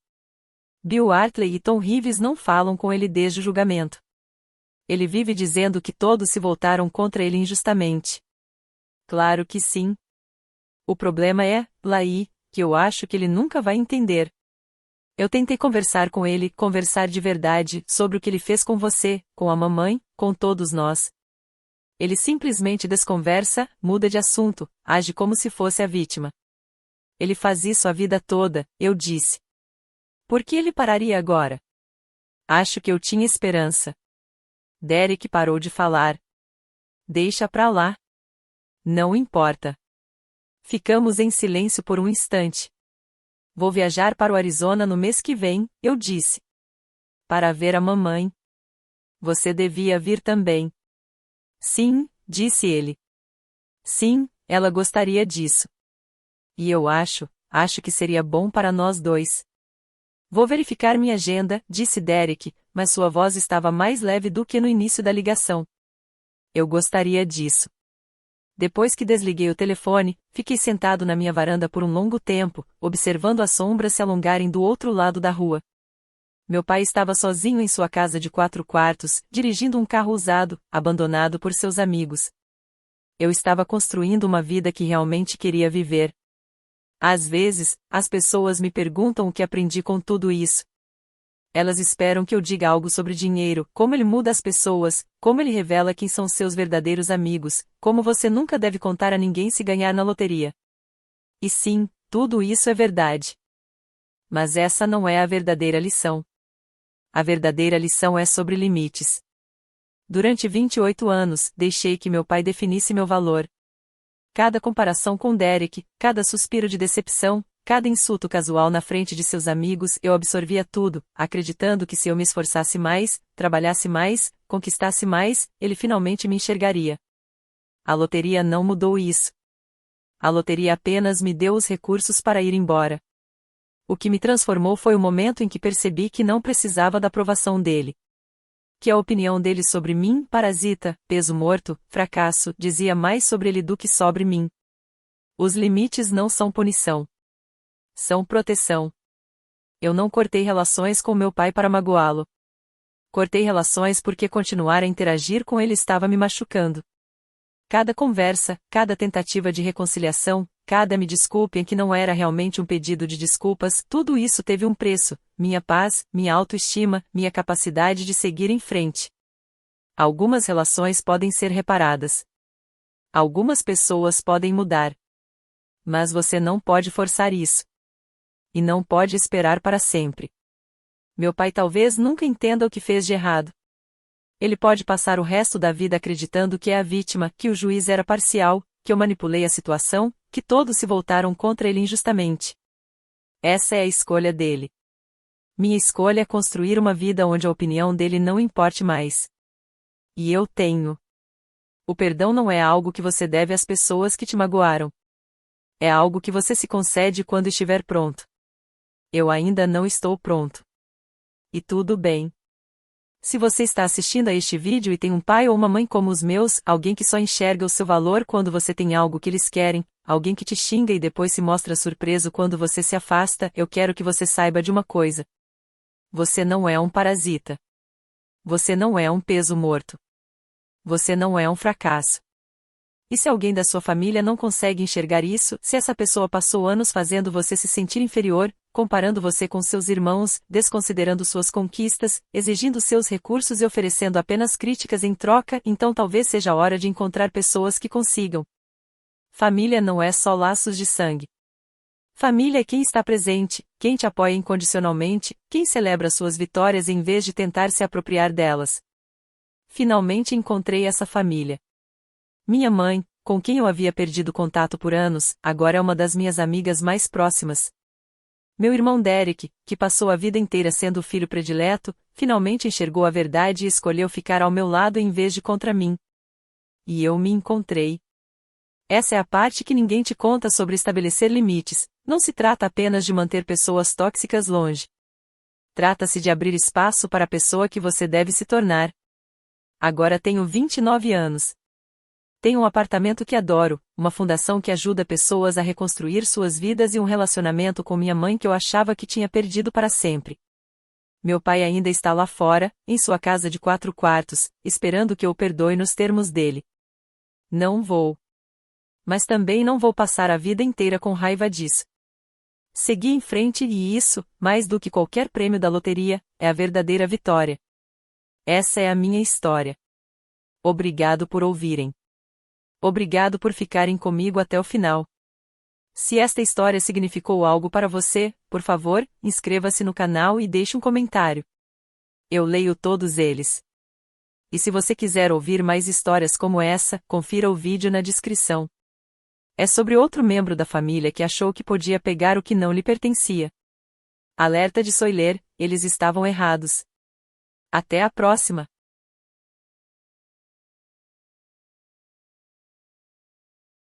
Bill Hartley e Tom Reeves não falam com ele desde o julgamento. Ele vive dizendo que todos se voltaram contra ele injustamente. Claro que sim. O problema é, Laí, que eu acho que ele nunca vai entender. Eu tentei conversar com ele, conversar de verdade, sobre o que ele fez com você, com a mamãe, com todos nós. Ele simplesmente desconversa, muda de assunto, age como se fosse a vítima. Ele faz isso a vida toda, eu disse. Por que ele pararia agora? Acho que eu tinha esperança. Derek parou de falar. Deixa pra lá. Não importa. Ficamos em silêncio por um instante. Vou viajar para o Arizona no mês que vem, eu disse. Para ver a mamãe. Você devia vir também. Sim, disse ele. Sim, ela gostaria disso. E eu acho que seria bom para nós dois. Vou verificar minha agenda, disse Derek, mas sua voz estava mais leve do que no início da ligação. Eu gostaria disso. Depois que desliguei o telefone, fiquei sentado na minha varanda por um longo tempo, observando as sombras se alongarem do outro lado da rua. Meu pai estava sozinho em sua casa de 4 quartos, dirigindo um carro usado, abandonado por seus amigos. Eu estava construindo uma vida que realmente queria viver. Às vezes, as pessoas me perguntam o que aprendi com tudo isso. Elas esperam que eu diga algo sobre dinheiro, como ele muda as pessoas, como ele revela quem são seus verdadeiros amigos, como você nunca deve contar a ninguém se ganhar na loteria. E sim, tudo isso é verdade. Mas essa não é a verdadeira lição. A verdadeira lição é sobre limites. Durante 28 anos, deixei que meu pai definisse meu valor. Cada comparação com Derek, cada suspiro de decepção, cada insulto casual na frente de seus amigos, eu absorvia tudo, acreditando que se eu me esforçasse mais, trabalhasse mais, conquistasse mais, ele finalmente me enxergaria. A loteria não mudou isso. A loteria apenas me deu os recursos para ir embora. O que me transformou foi o momento em que percebi que não precisava da aprovação dele. Que a opinião dele sobre mim, parasita, peso morto, fracasso, dizia mais sobre ele do que sobre mim. Os limites não são punição. São proteção. Eu não cortei relações com meu pai para magoá-lo. Cortei relações porque continuar a interagir com ele estava me machucando. Cada conversa, cada tentativa de reconciliação, cada me desculpe em que não era realmente um pedido de desculpas, tudo isso teve um preço, minha paz, minha autoestima, minha capacidade de seguir em frente. Algumas relações podem ser reparadas. Algumas pessoas podem mudar. Mas você não pode forçar isso. E não pode esperar para sempre. Meu pai talvez nunca entenda o que fez de errado. Ele pode passar o resto da vida acreditando que é a vítima, que o juiz era parcial, que eu manipulei a situação, que todos se voltaram contra ele injustamente. Essa é a escolha dele. Minha escolha é construir uma vida onde a opinião dele não importe mais. E eu tenho. O perdão não é algo que você deve às pessoas que te magoaram. É algo que você se concede quando estiver pronto. Eu ainda não estou pronto. E tudo bem. Se você está assistindo a este vídeo e tem um pai ou uma mãe como os meus, alguém que só enxerga o seu valor quando você tem algo que eles querem, alguém que te xinga e depois se mostra surpreso quando você se afasta, eu quero que você saiba de uma coisa. Você não é um parasita. Você não é um peso morto. Você não é um fracasso. E se alguém da sua família não consegue enxergar isso, se essa pessoa passou anos fazendo você se sentir inferior, comparando você com seus irmãos, desconsiderando suas conquistas, exigindo seus recursos e oferecendo apenas críticas em troca, então talvez seja a hora de encontrar pessoas que consigam Família não é só laços de sangue. Família é quem está presente, quem te apoia incondicionalmente, quem celebra suas vitórias em vez de tentar se apropriar delas. Finalmente encontrei essa família. Minha mãe, com quem eu havia perdido contato por anos, agora é uma das minhas amigas mais próximas. Meu irmão Derek, que passou a vida inteira sendo o filho predileto, finalmente enxergou a verdade e escolheu ficar ao meu lado em vez de contra mim. E eu me encontrei. Essa é a parte que ninguém te conta sobre estabelecer limites. Não se trata apenas de manter pessoas tóxicas longe. Trata-se de abrir espaço para a pessoa que você deve se tornar. Agora tenho 29 anos. Tenho um apartamento que adoro, uma fundação que ajuda pessoas a reconstruir suas vidas e um relacionamento com minha mãe que eu achava que tinha perdido para sempre. Meu pai ainda está lá fora, em sua casa de 4 quartos, esperando que eu o perdoe nos termos dele. Não vou. Mas também não vou passar a vida inteira com raiva disso. Segui em frente e isso, mais do que qualquer prêmio da loteria, é a verdadeira vitória. Essa é a minha história. Obrigado por ouvirem. Obrigado por ficarem comigo até o final. Se esta história significou algo para você, por favor, inscreva-se no canal e deixe um comentário. Eu leio todos eles. E se você quiser ouvir mais histórias como essa, confira o vídeo na descrição. É sobre outro membro da família que achou que podia pegar o que não lhe pertencia. Alerta de Soiler, eles estavam errados. Até a próxima!